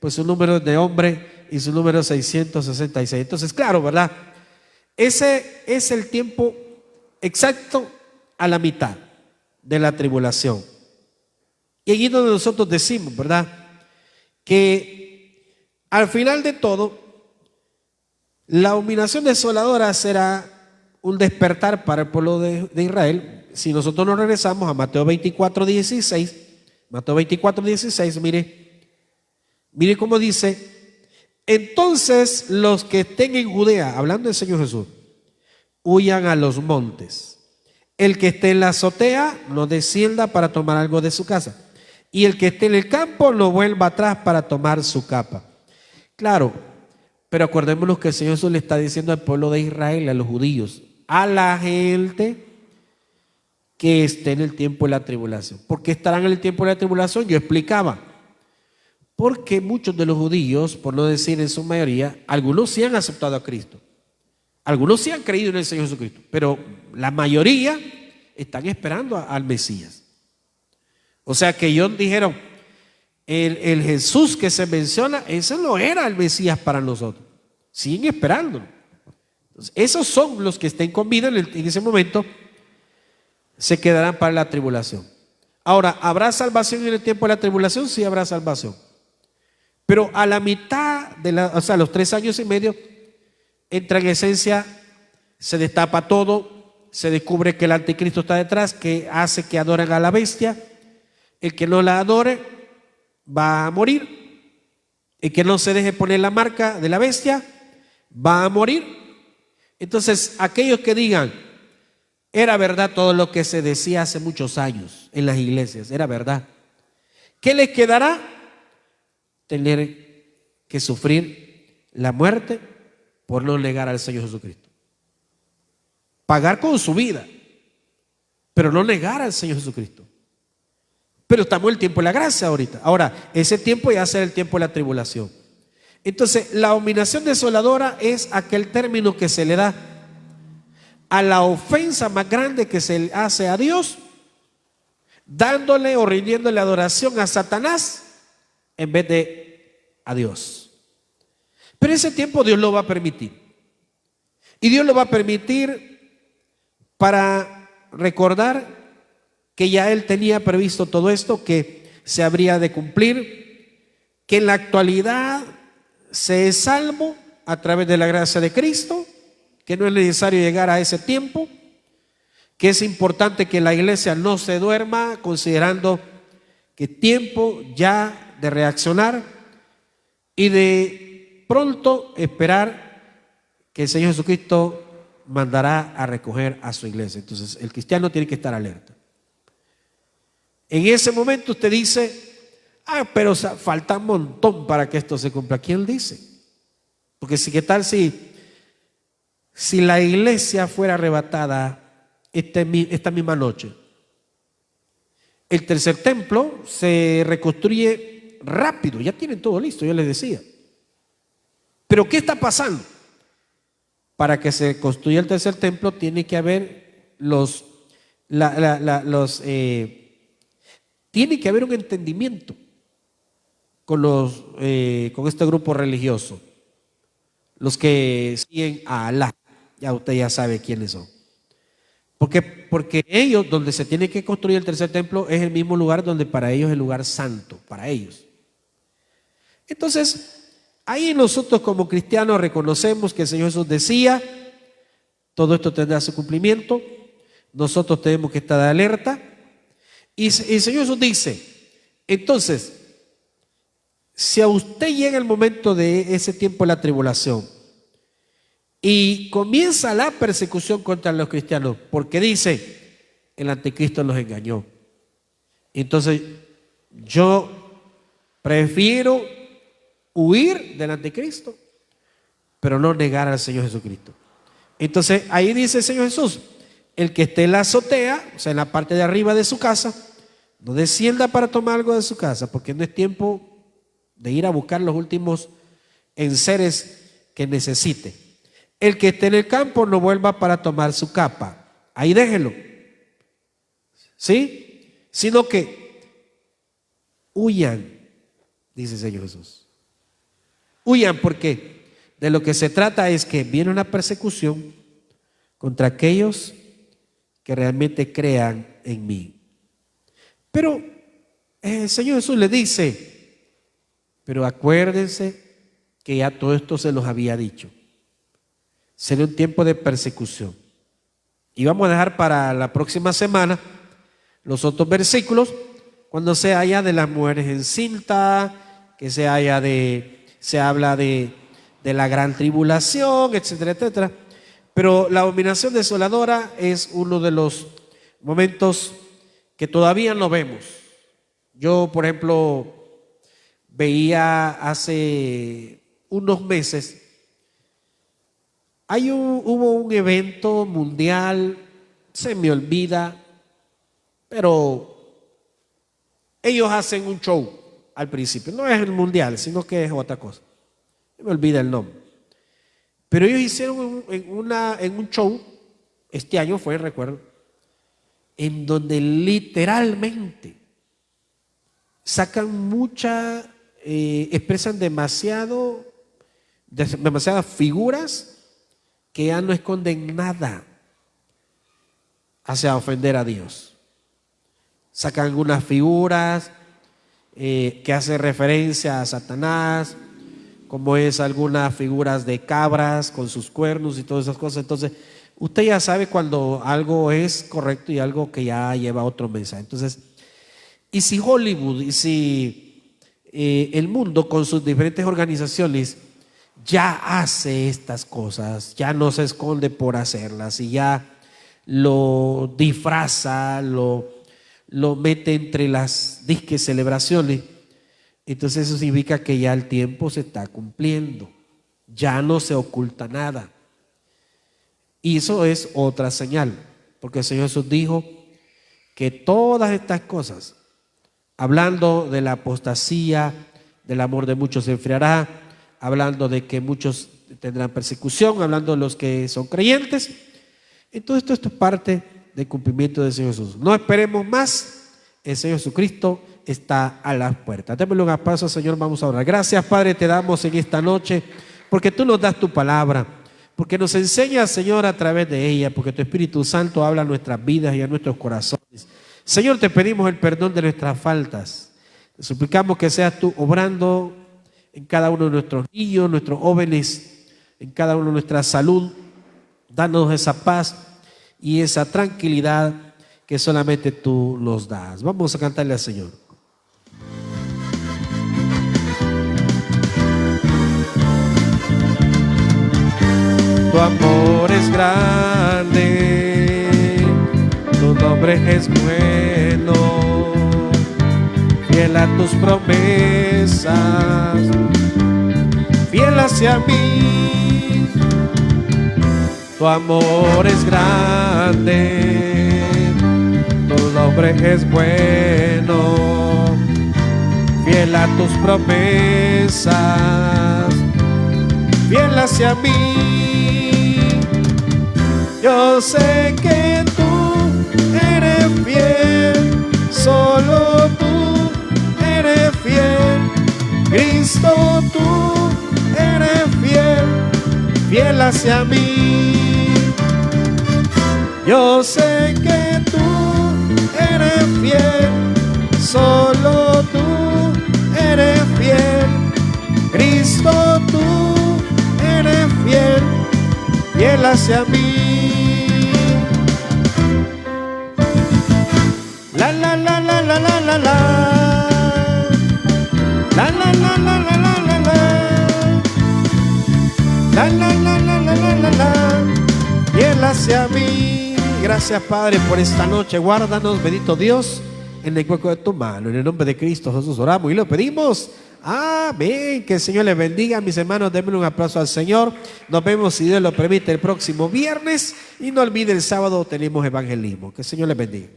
pues su número de hombre y su número es 666. Entonces, claro, ¿verdad? Ese es el tiempo exacto a la mitad de la tribulación. Y allí donde nosotros decimos, ¿verdad?, que al final de todo, la abominación desoladora será un despertar para el pueblo de Israel. Si nosotros nos regresamos a Mateo 24:16, Mateo 24:16, mire cómo dice: entonces los que estén en Judea, hablando del Señor Jesús, huyan a los montes. El que esté en la azotea no descienda para tomar algo de su casa, y el que esté en el campo no vuelva atrás para tomar su capa. Claro, pero acordémonos que el Señor Jesús le está diciendo al pueblo de Israel, a los judíos, a la gente que esté en el tiempo de la tribulación. ¿Por qué estarán en el tiempo de la tribulación? Yo explicaba. Porque muchos de los judíos, por no decir en su mayoría, algunos sí han aceptado a Cristo. Algunos sí han creído en el Señor Jesucristo, pero la mayoría están esperando al Mesías. O sea que ellos dijeron, el Jesús que se menciona, ese no era el Mesías para nosotros. Siguen esperándolo. Entonces, esos son los que estén con vida en ese momento, se quedarán para la tribulación. Ahora, ¿habrá salvación en el tiempo de la tribulación? Sí, habrá salvación. Pero a la mitad o sea, los 3 años y medio, entra en esencia, se destapa todo, se descubre que el anticristo está detrás, que hace que adoren a la bestia. El que no la adore va a morir. El que no se deje poner la marca de la bestia va a morir. Entonces, aquellos que digan, era verdad todo lo que se decía hace muchos años en las iglesias, era verdad, ¿qué les quedará? Tener que sufrir la muerte por no negar al Señor Jesucristo. Pagar con su vida, pero no negar al Señor Jesucristo. Pero estamos en el tiempo de la gracia ahorita. Ahora, ese tiempo ya será el tiempo de la tribulación. Entonces, la abominación desoladora es aquel término que se le da a la ofensa más grande que se le hace a Dios, dándole o rindiéndole adoración a Satanás en vez de a Dios. Pero ese tiempo Dios lo va a permitir. Y Dios lo va a permitir para recordar que ya Él tenía previsto todo esto, que se habría de cumplir, que en la actualidad se es salvo a través de la gracia de Cristo, que no es necesario llegar a ese tiempo, que es importante que la iglesia no se duerma, considerando que es tiempo ya de reaccionar y de pronto esperar que el Señor Jesucristo mandará a recoger a su iglesia. Entonces el cristiano tiene que estar alerta. En ese momento usted dice, pero falta un montón para que esto se cumpla. ¿Quién dice? Porque si, ¿qué tal si la iglesia fuera arrebatada esta misma noche? El tercer templo se reconstruye rápido, ya tienen todo listo, yo les decía. Pero ¿qué está pasando? Para que se construya el tercer templo tiene que haber tiene que haber un entendimiento con este grupo religioso, los que siguen a Alá. Ya usted ya sabe quiénes son. Porque ellos, donde se tiene que construir el tercer templo, es el mismo lugar donde para ellos es el lugar santo, para ellos. Entonces, ahí nosotros como cristianos reconocemos que el Señor Jesús decía, todo esto tendrá su cumplimiento, nosotros tenemos que estar de alerta. Y el Señor Jesús dice, entonces, si a usted llega el momento de ese tiempo de la tribulación y comienza la persecución contra los cristianos, porque dice, el anticristo los engañó. Entonces, yo prefiero huir del anticristo, pero no negar al Señor Jesucristo. Entonces, ahí dice el Señor Jesús, el que esté en la azotea, o sea, en la parte de arriba de su casa, no descienda para tomar algo de su casa, porque no es tiempo de ir a buscar los últimos enseres que necesite. El que esté en el campo no vuelva para tomar su capa. Ahí déjelo. ¿Sí? Sino que huyan, dice el Señor Jesús. Huyan, porque de lo que se trata es que viene una persecución contra aquellos que realmente crean en mí. Pero el Señor Jesús le dice, pero acuérdense que ya todo esto se los había dicho. Sería un tiempo de persecución. Y vamos a dejar para la próxima semana los otros versículos, cuando se haya de las mujeres encintas, que se habla de la gran tribulación, etcétera, etcétera. Pero la abominación desoladora es uno de los momentos que todavía no vemos. Yo, por ejemplo, veía hace unos meses, hubo un evento mundial, se me olvida, pero ellos hacen un show al principio. No es el mundial, sino que es otra cosa. Se me olvida el nombre. Pero ellos hicieron en un show, este año fue, recuerdo, en donde literalmente sacan expresan demasiadas figuras que ya no esconden nada hacia ofender a Dios. Sacan algunas figuras que hacen referencia a Satanás, como es algunas figuras de cabras con sus cuernos y todas esas cosas. Entonces, usted ya sabe cuando algo es correcto y algo que ya lleva otro mensaje. Entonces, y si Hollywood, y si el mundo con sus diferentes organizaciones ya hace estas cosas, ya no se esconde por hacerlas y ya lo disfraza, lo mete entre las disque celebraciones, entonces eso significa que ya el tiempo se está cumpliendo, ya no se oculta nada. Y eso es otra señal, porque el Señor Jesús dijo que todas estas cosas, hablando de la apostasía, del amor de muchos se enfriará, hablando de que muchos tendrán persecución, hablando de los que son creyentes, entonces esto es parte del cumplimiento del Señor Jesús. No esperemos más, el Señor Jesucristo está a las puertas. Démosle un aplauso, Señor, vamos a orar. Gracias, Padre, te damos en esta noche, porque tú nos das tu palabra, porque nos enseñas, Señor, a través de ella, porque tu Espíritu Santo habla a nuestras vidas y a nuestros corazones. Señor, te pedimos el perdón de nuestras faltas. Te suplicamos que seas tú obrando en cada uno de nuestros niños, nuestros jóvenes, en cada uno de nuestra salud. Danos esa paz y esa tranquilidad que solamente tú nos das. Vamos a cantarle al Señor. Tu amor es grande, tu nombre es bueno, fiel a tus promesas, fiel hacia mí. Tu amor es grande, tu nombre es bueno, fiel a tus promesas, fiel hacia mí. Yo sé que tú eres fiel, solo tú eres fiel, Cristo tú eres fiel, fiel hacia mí. Yo sé que tú eres fiel, solo tú eres fiel, Cristo tú eres fiel, fiel hacia mí. La la la la la la la la, la la la la la la la la, la la la la la la la la, fiel hacia mí. Gracias, Padre, por esta noche. Guárdanos, bendito Dios, en el hueco de tu mano. En el nombre de Cristo Jesús oramos y lo pedimos. Amén. Que el Señor les bendiga, mis hermanos. Denme un aplauso al Señor. Nos vemos, si Dios lo permite, el próximo viernes. Y no olviden, el sábado tenemos evangelismo. Que el Señor les bendiga.